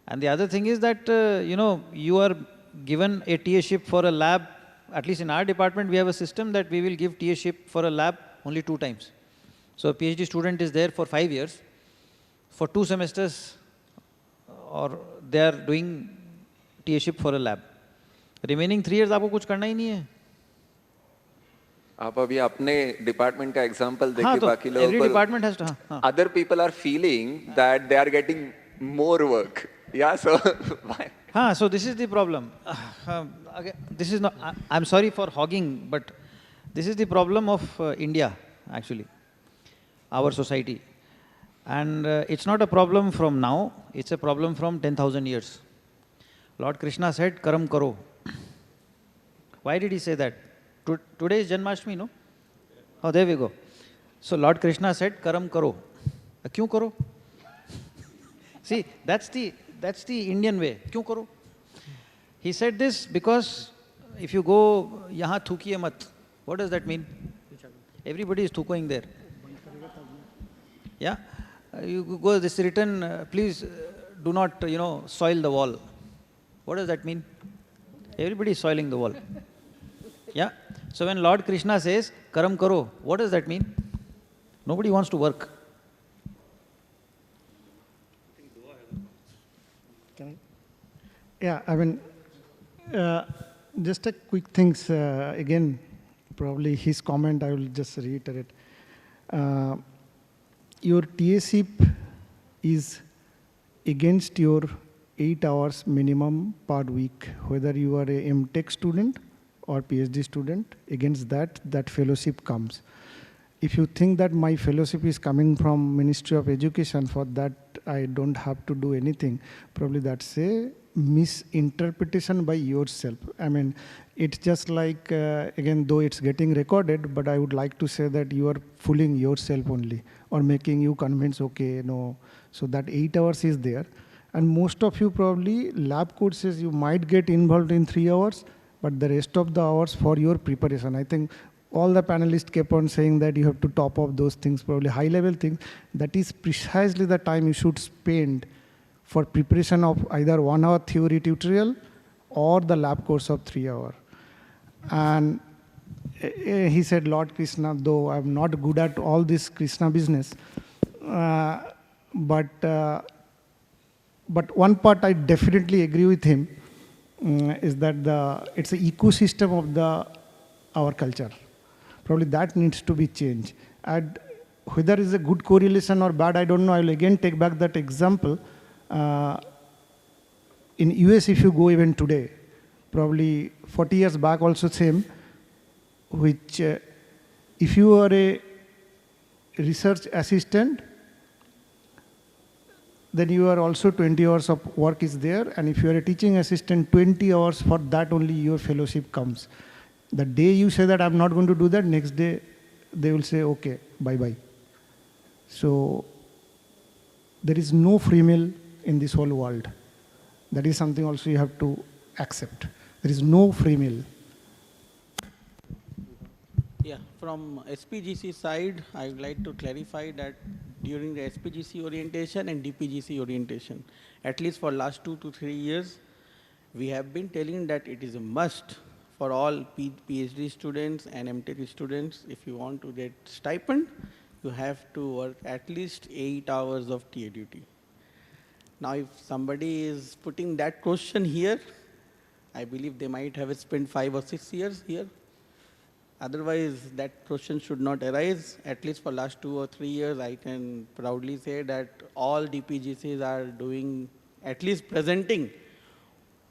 And the other thing is that, you are given a TA-ship for a lab. At least in our department, we have a system that we will give TA-ship for a lab only 2 times. So a PhD student is there for 5 years. For 2 semesters, or they are doing TA-ship for a lab. Remaining 3 years, आपको कुछ करना ही नहीं है. आप अभी अपने department का example हाँ, देखिए, तो बाकी लोगों every को department has to, हाँ. other people are feeling that they are getting more work. Yeah, so why? So this is the problem. Again, this is not, I'm sorry for hogging, but this is the problem of India, actually, our society. And it's not a problem from now, it's a problem from 10,000 years. Lord Krishna said, Karam Karo. Why did he say that? Today is Janmashtami, no? Oh, there we go. So Lord Krishna said, Karam Karo. Kyun karo? See, that's the Indian way. Kyun karo? He said this because if you go, yahan thukiye mat, what does that mean? Everybody is thukoing there. Yeah? You go, this written, please do not, soil the wall. What does that mean? Everybody is soiling the wall. Yeah? So when Lord Krishna says, Karam Karo, what does that mean? Nobody wants to work. Yeah, I mean, just a quick things, again, probably his comment, I will just reiterate. Your TAship is against your 8 hours minimum per week, whether you are a MTech student or PhD student, against that fellowship comes. If you think that my fellowship is coming from Ministry of Education, for that I don't have to do anything, probably that's a misinterpretation by yourself. I mean, it's just like, again, though it's getting recorded, but I would like to say that you are fooling yourself only, or making you convince, okay, no. So that 8 hours is there. And most of you probably, lab courses, you might get involved in 3 hours, but the rest of the hours for your preparation. I think all the panelists kept on saying that you have to top up those things, probably high-level things. That is precisely the time you should spend for preparation of either 1 hour theory tutorial or the lab course of 3 hours. And he said, Lord Krishna, though I'm not good at all this Krishna business, but one part I definitely agree with him, is that it's an ecosystem of our culture. Probably that needs to be changed. And whether it's a good correlation or bad, I don't know. I'll again take back that example. In US, if you go even today, probably 40 years back also same, which if you are a research assistant, then you are also 20 hours of work is there. And if you are a teaching assistant, 20 hours, for that only your fellowship comes. The day you say that I'm not going to do that, next day they will say, okay, bye-bye. So there is no free meal in this whole world. That is something also you have to accept. There is no free meal. Yeah, from SPGC side, I would like to clarify that during the SPGC orientation and DPGC orientation, at least for last 2 to 3 years, we have been telling that it is a must for all PhD students and MTech students. If you want to get stipend, you have to work at least 8 hours of TA duty. Now, if somebody is putting that question here, I believe they might have spent 5 or 6 years here. Otherwise, that question should not arise. At least for last 2 or 3 years, I can proudly say that all DPGCs are doing, at least presenting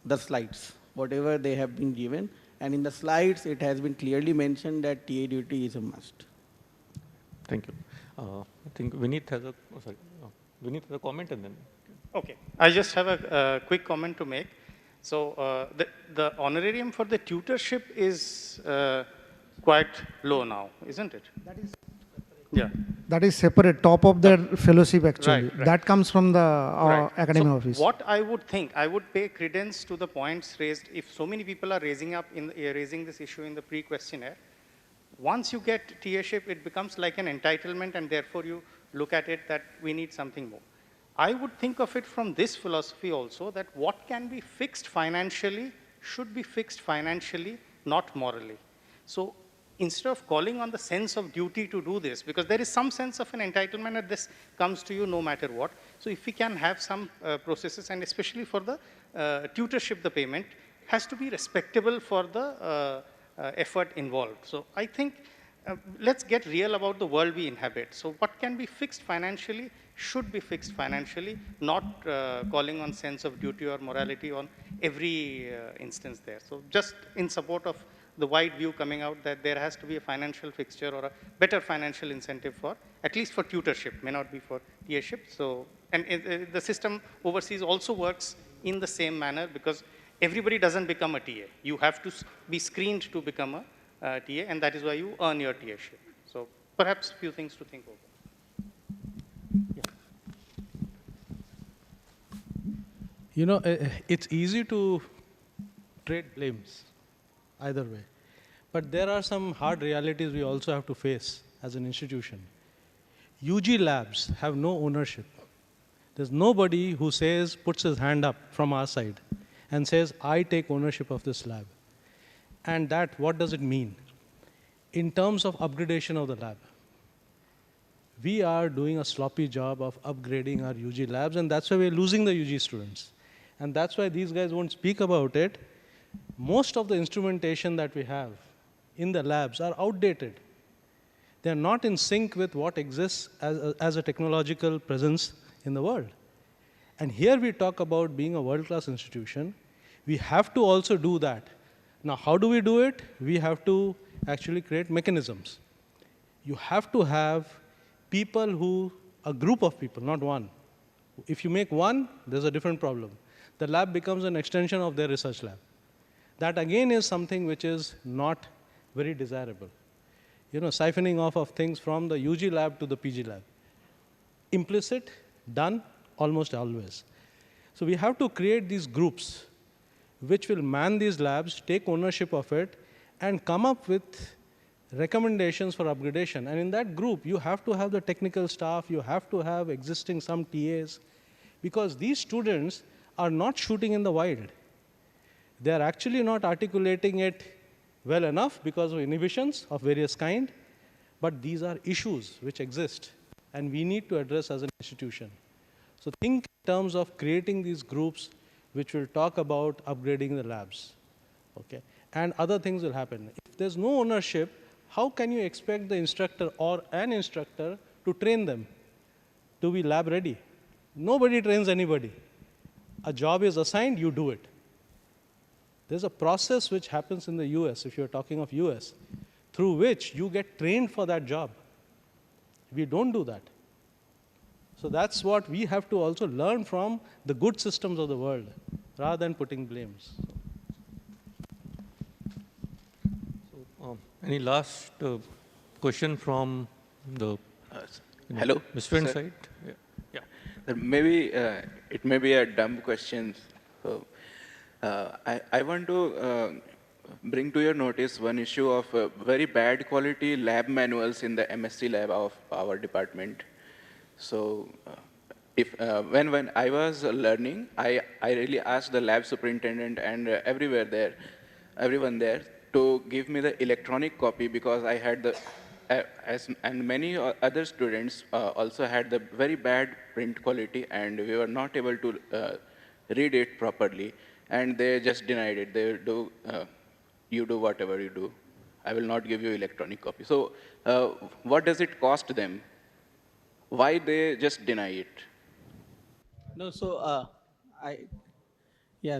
the slides, whatever they have been given. And in the slides, it has been clearly mentioned that TA duty is a must. Thank you. I think Vineet has Vineet has a comment and then. Okay, I just have a quick comment to make. So the honorarium for the tutorship is quite low now, isn't it? That is, yeah. That is separate, top of their fellowship actually. Right. That comes from the academic office. What I would think, I would pay credence to the points raised. If so many people are raising this issue in the pre-questionnaire, once you get TAship, it becomes like an entitlement, and therefore you look at it that we need something more. I would think of it from this philosophy also, that what can be fixed financially should be fixed financially, not morally. So instead of calling on the sense of duty to do this, because there is some sense of an entitlement that this comes to you no matter what. So if we can have some processes, and especially for the tutorship, the payment has to be respectable for the effort involved. So I think let's get real about the world we inhabit. So what can be fixed financially should be fixed financially, not calling on sense of duty or morality on every instance there. So just in support of the wide view coming out that there has to be a financial fixture or a better financial incentive for, at least for tutorship, may not be for TAship. So, and the system overseas also works in the same manner because everybody doesn't become a TA. You have to be screened to become a TA, and that is why you earn your TAship. So perhaps a few things to think over. You know, it's easy to trade blames either way. But there are some hard realities we also have to face as an institution. UG labs have no ownership. There's nobody who says, puts his hand up from our side and says, I take ownership of this lab. And that, what does it mean? In terms of upgradation of the lab, we are doing a sloppy job of upgrading our UG labs, and that's why we're losing the UG students. And that's why these guys won't speak about it. Most of the instrumentation that we have in the labs are outdated. They're not in sync with what exists as a technological presence in the world. And here we talk about being a world-class institution. We have to also do that. Now, how do we do it? We have to actually create mechanisms. You have to have people who, a group of people, not one. If you make one, there's a different problem. The lab becomes an extension of their research lab. That again is something which is not very desirable. You know, siphoning off of things from the UG lab to the PG lab. Implicit, done, almost always. So we have to create these groups which will man these labs, take ownership of it, and come up with recommendations for upgradation. And in that group, you have to have the technical staff, you have to have existing some TAs, because these students are not shooting in the wild. They are actually not articulating it well enough because of inhibitions of various kind, but these are issues which exist, and we need to address as an institution. So think in terms of creating these groups which will talk about upgrading the labs, okay? And other things will happen. If there's no ownership, how can you expect the instructor or an instructor to train them to be lab ready? Nobody trains anybody. A job is assigned, you do it. There's a process which happens in the US, if you're talking of US, through which you get trained for that job. We don't do that. So that's what we have to also learn from the good systems of the world, rather than putting blames. So, any last question from the hello, student side? Yeah. Maybe it may be a dumb question. So, I want to bring to your notice one issue of very bad quality lab manuals in the MSc lab of our department. So when I was learning, I really asked the lab superintendent and everyone there to give me the electronic copy, because I had the, and many other students also had the very bad print quality, and we were not able to read it properly, and they just denied it. They do, you do whatever you do. I will not give you electronic copy. So what does it cost them? Why they just deny it? No, so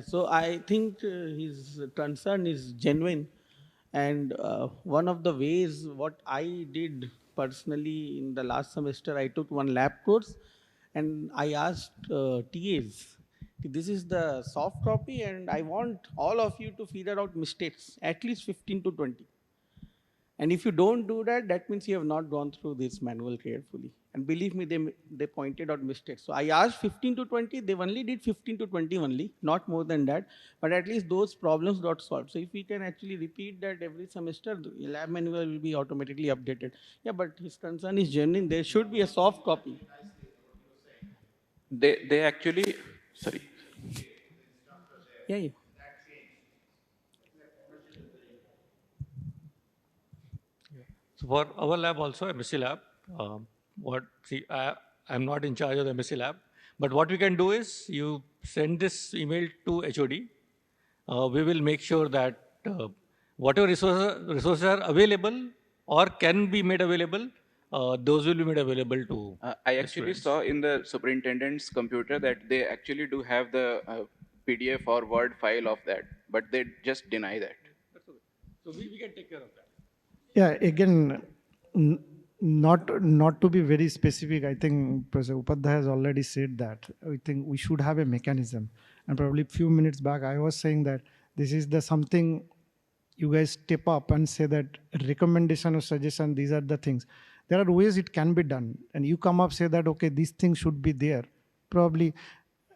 so I think his concern is genuine, and one of the ways what I did personally in the last semester, I took one lab course, and I asked TAs, this is the soft copy, and I want all of you to figure out mistakes, at least 15 to 20. And if you don't do that, that means you have not gone through this manual carefully. And believe me, they pointed out mistakes. So I asked 15 to 20, they only did 15 to 20 only, not more than that. But at least those problems got solved. So if we can actually repeat that every semester, the lab manual will be automatically updated. Yeah, but his concern is genuine. There should be a soft copy. They actually, sorry. Yeah. So for our lab also, MSc lab, I'm not in charge of the MSc lab, but what we can do is you send this email to HOD. We will make sure that whatever resources are available or can be made available, those will be made available to I the actually students. saw in the superintendent's computer that they actually do have the PDF or Word file of that, but they just deny that. That's okay. So we can take care of that. Yeah, again, not to be very specific, I think Professor Upadhyay has already said that. I think we should have a mechanism. And probably a few minutes back, I was saying that this is the something you guys step up and say that recommendation or suggestion, these are the things. There are ways it can be done. And you come up, say that, okay, these things should be there. Probably,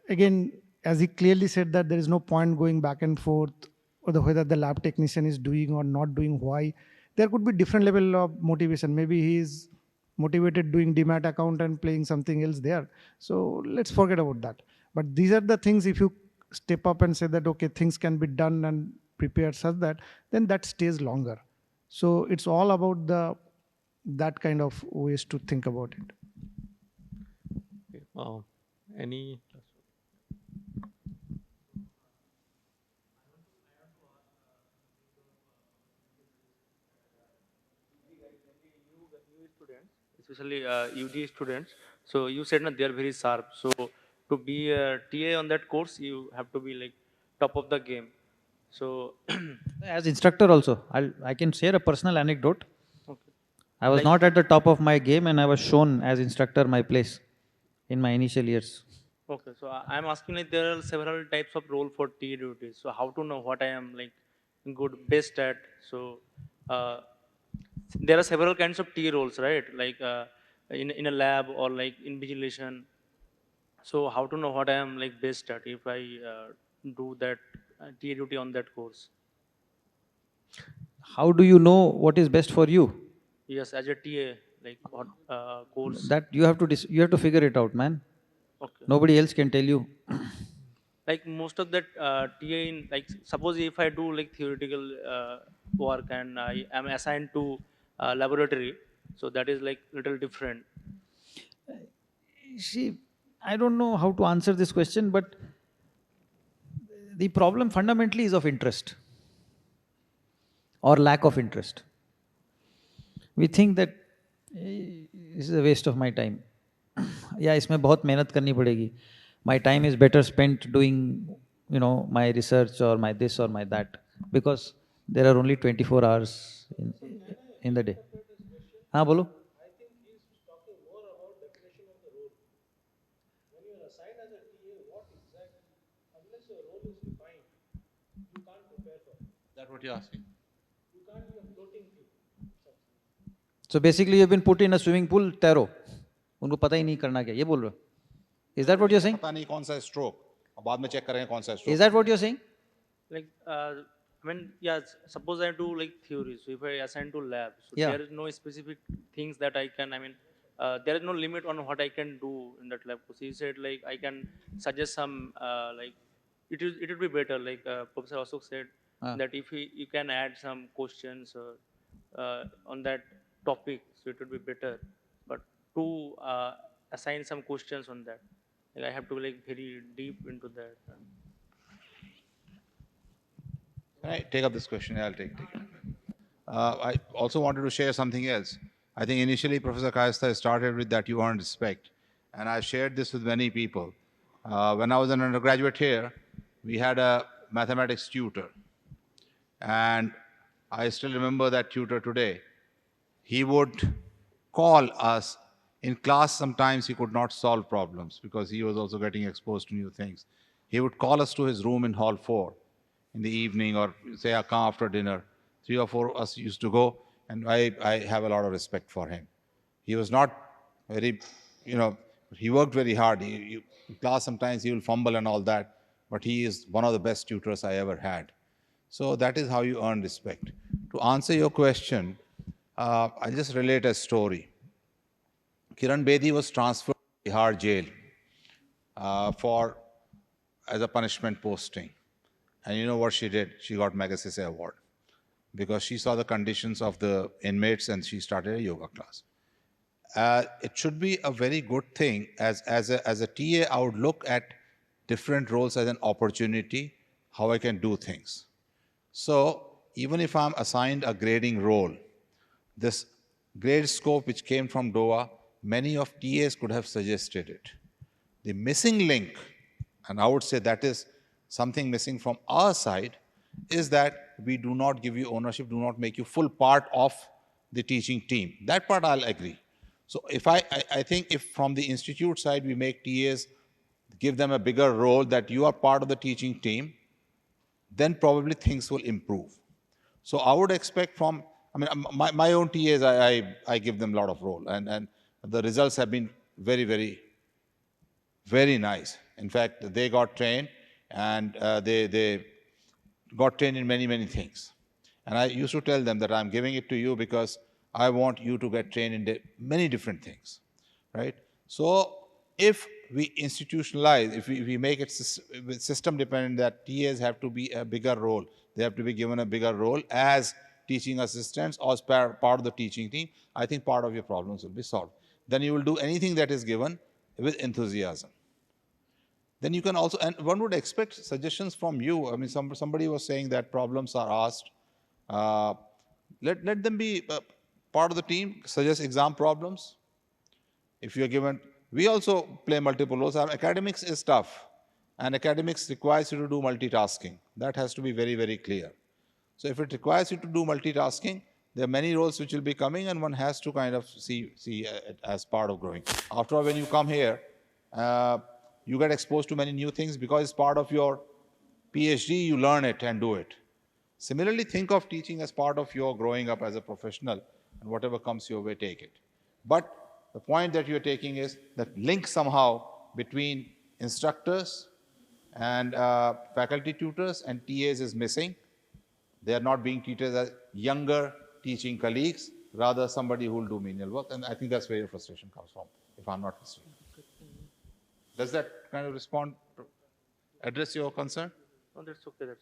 again, as he clearly said that there is no point going back and forth, or whether the lab technician is doing or not doing, why. There could be different level of motivation. Maybe he is motivated doing demat account and playing something else there. So let's forget about that. But these are the things, if you step up and say that, okay, things can be done and prepared such that, then that stays longer. So it's all about that kind of ways to think about it. Okay. Any? Especially UG students. So you said that they are very sharp. So to be a TA on that course, you have to be like top of the game. So as instructor also, I can share a personal anecdote. okay. I was Like- not at the top of my game, and I was shown as instructor my place in my initial years. Okay, so I'm asking like there are several types of role for TA duties. So how to know what I am like good, best at? So there are several kinds of TA roles, right? Like in a lab or like invigilation. So how to know what I am like best at if I do that TA duty on that course? How do you know what is best for you? Yes, as a TA, like what course? That you have to figure it out, man. Okay. Nobody else can tell you. Like most of that TA in like suppose if I do like theoretical work and I am assigned to laboratory, so that is like little different. See, I don't know how to answer this question, but the problem fundamentally is of interest or lack of interest. We think that this is a waste of my time. Yeah, इसमें बहुत मेहनत करनी पड़ेगी. My time is better spent doing, my research or my this or my that, because there are only 24 hours in the day. हाँ बोलो. That's what you're asking. So basically, you've been put in a swimming pool, तैरो. उनको पता ही नहीं करना क्या, ये बोल रहे हो? Is that what you're saying? पता नहीं कौन सा stroke. और बाद में check करेंगे कौन सा stroke. Is that what you're saying? Like I mean, yeah. Suppose I do like theory. So if I assign to lab, so Yeah. there is no specific things that I can. I mean, there is no limit on what I can do in that lab. So he said like I can suggest some like it would be better. Like Professor Ashok said that if you can add some questions on that topic, so it would be better. But to assign some questions on that, like I have to like very deep into that. Can I take up this question? I'll take it. I also wanted to share something else. I think initially Professor Kayastha started with that you earn respect. And I've shared this with many people. When I was an undergraduate here, we had a mathematics tutor. And I still remember that tutor today. He would call us. In class, sometimes he could not solve problems because he was also getting exposed to new things. He would call us to his room in Hall 4 in the evening, or say, come after dinner. 3 or 4 of us used to go, and I have a lot of respect for him. He was not very, he worked very hard. In class, sometimes he will fumble and all that, but he is one of the best tutors I ever had. So that is how you earn respect. To answer your question, I'll just relate a story. Kiran Bedi was transferred to Bihar jail as a punishment posting. And you know what she did? She got Magsaysay award because she saw the conditions of the inmates and she started a yoga class. It should be a very good thing. As a TA, I would look at different roles as an opportunity, how I can do things. So even if I'm assigned a grading role, this grade scope which came from DOA, many of TAs could have suggested it. The missing link, and I would say that is something missing from our side, is that we do not give you ownership, do not make you full part of the teaching team. That part I'll agree. So if I think if from the institute side we make TAs, give them a bigger role that you are part of the teaching team, then probably things will improve. So I would expect from, I mean, my own TAs, I give them a lot of role, and the results have been very, very, very nice. In fact, they got trained, and they got trained in many, many things. And I used to tell them that I'm giving it to you because I want you to get trained in many different things, right? So if we institutionalize, if we make it system dependent, that TAs have to be a bigger role, they have to be given a bigger role as teaching assistants or as part of the teaching team, I think part of your problems will be solved. Then you will do anything that is given with enthusiasm. Then you can also, and one would expect suggestions from you. I mean, somebody was saying that problems are asked. Let them be part of the team, suggest exam problems. If you're given, we also play multiple roles. Our academics is tough, and academics requires you to do multitasking. That has to be very, very clear. So if it requires you to do multitasking, there are many roles which will be coming, and one has to kind of see it as part of growing. After all, when you come here, you get exposed to many new things because it's part of your PhD, you learn it and do it. Similarly, think of teaching as part of your growing up as a professional, and whatever comes your way, take it. But the point that you're taking is that link somehow between instructors and faculty tutors and TAs is missing. They are not being treated as younger teaching colleagues, rather somebody who will do menial work. And I think that's where your frustration comes from, if I'm not mistaken. Does that kind of address your concern? No, that's okay.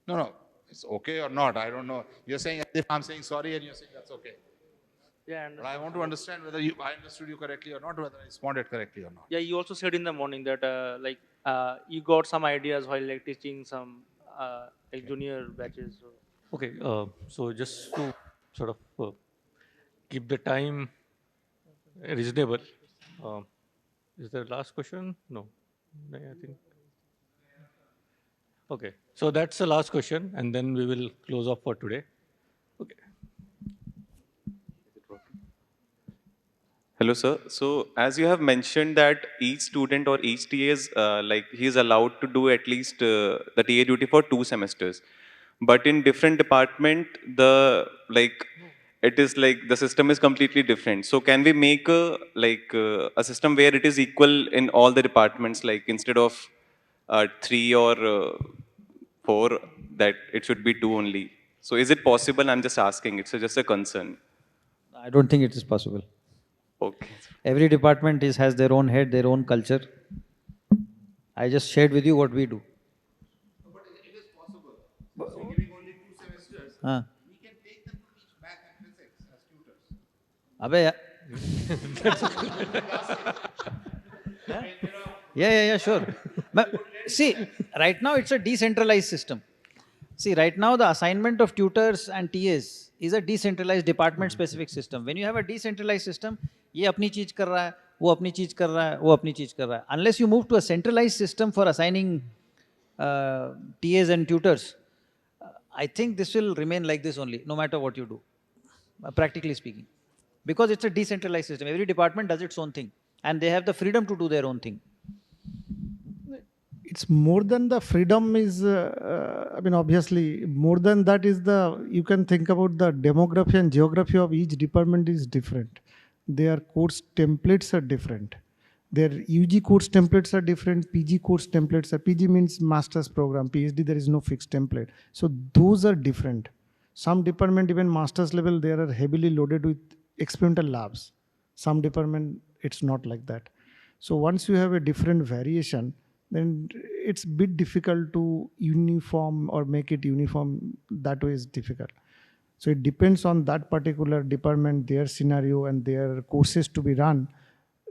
No, it's okay or not, I don't know. You're saying as if I'm saying sorry and you're saying that's okay. Yeah, but I want to understand whether I understood you correctly or not, whether I responded correctly or not. Yeah, you also said in the morning that you got some ideas while like teaching some like junior batches. So. Okay, so just to sort of keep the time reasonable, is there a last question? No, I think. Okay, so that's the last question, and then we will close off for today. Okay. Hello, sir. So, as you have mentioned that each student or each TA is he is allowed to do at least the TA duty for 2 semesters, but in different department it is like the system is completely different. So, can we make a system where it is equal in all the departments, like instead of 3 or 4, that it should be 2 only? So, is it possible? I'm just asking. It's just a concern. I don't think it is possible. Okay. Every department has their own head, their own culture. I just shared with you what we do. No, but it is possible. So giving only 2 semesters, we can take them to teach math and physics Abhay, yeah, sure. But see, right now it's a decentralized system. See, right now the assignment of tutors and TAs is a decentralized department-specific system. When you have a decentralized system, ये अपनी चीज कर रहा है, वो अपनी चीज कर रहा है, वो अपनी चीज कर रहा है. Unless you move to a centralized system for assigning TAs and tutors, I think this will remain like this only, no matter what you do, practically speaking. Because it's a decentralized system. Every department does its own thing, and they have the freedom to do their own thing. It's more than the freedom is, I mean, obviously, more than that is you can think about the demography and geography of each department is different. Their course templates are different. Their UG course templates are different, PG course templates are, PG means master's program, PhD, there is no fixed template. So those are different. Some department, even master's level, they are heavily loaded with experimental labs. Some department, it's not like that. So once you have a different variation, then it's a bit difficult to uniform or make it uniform. That way is difficult. So it depends on that particular department, their scenario and their courses to be run.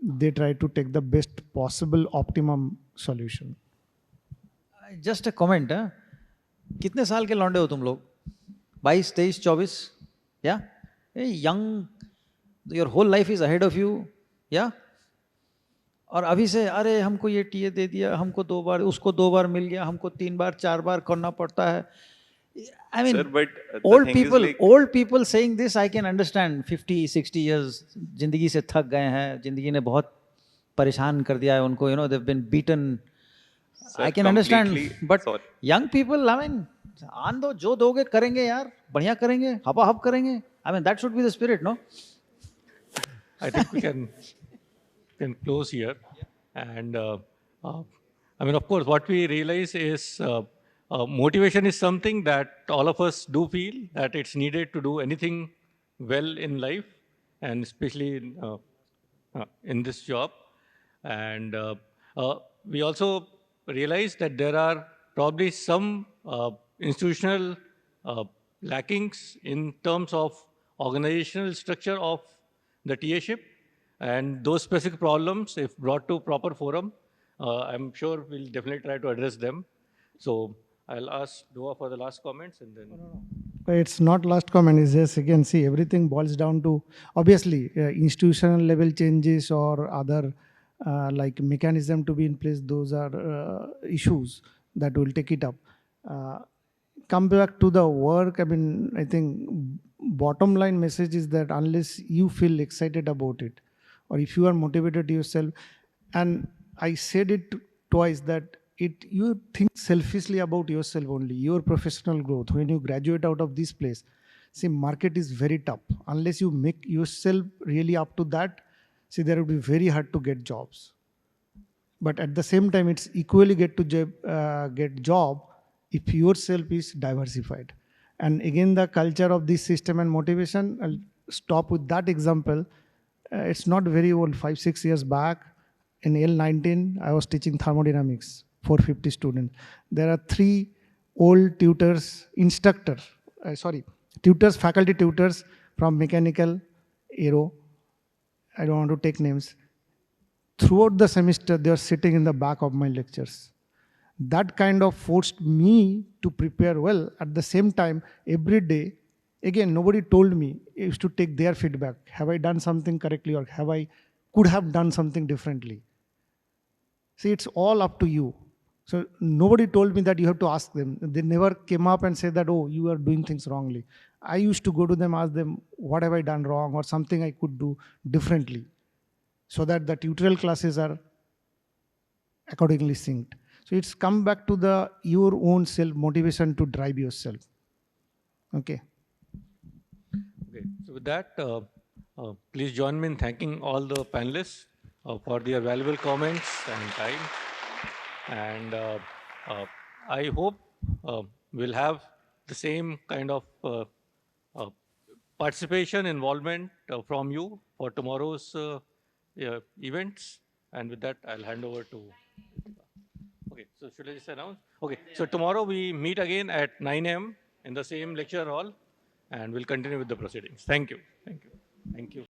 They try to take the best possible optimum solution. Just a comment, कितने साल के लौंडे हो तुम लोग? 22, 23, 24, yeah? Hey, young, your whole life is ahead of you, yeah? और अभी से अरे हमको ये टीए दे दिया, हमको 2 बार, उसको 2 बार मिल गया, हमको 3 बार 4 बार करना पड़ता है. I mean, Sir, but the thing is like, old people saying this, I can understand. 50, 60 years, जिंदगी से थक गए हैं, जिंदगी ने बहुत परेशान कर दिया है उनको, you know, they've been beaten. sir, I can understand, completely- but sorry. young people, I mean, आन दो, जो दोगे करेंगे यार, बढ़िया करेंगे, हपा हप करेंगे. I mean, that should be the spirit, no? I think we can close here. And I mean, of course, what we realize is motivation is something that all of us do feel that it's needed to do anything well in life, and especially in this job. And we also realize that there are probably some institutional lackings in terms of organizational structure of the TA-ship, and those specific problems, if brought to proper forum, I'm sure we'll definitely try to address them. So I'll ask Dua for the last comments, and then. It's not last comment. It's just, again, see, everything boils down to, obviously, institutional level changes or other like mechanism to be in place. Those are issues that will take it up. Come back to the work. I mean, I think bottom line message is that unless you feel excited about it, or if you are motivated yourself, and I said it twice, that you think selfishly about yourself only, your professional growth. When you graduate out of this place, see, market is very tough. Unless you make yourself really up to that, see, there will be very hard to get jobs. But at the same time, it's equally get job if yourself is diversified. And again, the culture of this system and motivation, I'll stop with that example. It's not very old, 5, 6 years back, in L19, I was teaching thermodynamics, 450 students. There are 3 old tutors, faculty tutors from mechanical, aero, I don't want to take names. Throughout the semester, they are sitting in the back of my lectures. That kind of forced me to prepare well. At the same time, every day, again, nobody told me. I used to take their feedback. Have I done something correctly, or could have done something differently? See, it's all up to you. So nobody told me that you have to ask them. They never came up and said that, oh, you are doing things wrongly. I used to go to them, ask them, what have I done wrong, or something I could do differently, so that the tutorial classes are accordingly synced. So it's come back to your own self-motivation to drive yourself. Okay. Okay. So with that, please join me in thanking all the panelists for their valuable comments and time. And I hope we'll have the same kind of participation, involvement from you for tomorrow's events. And with that, I'll hand over to. Okay, so should I just announce? Okay, so tomorrow we meet again at 9 a.m. in the same lecture hall, and we'll continue with the proceedings. Thank you. Thank you. Thank you.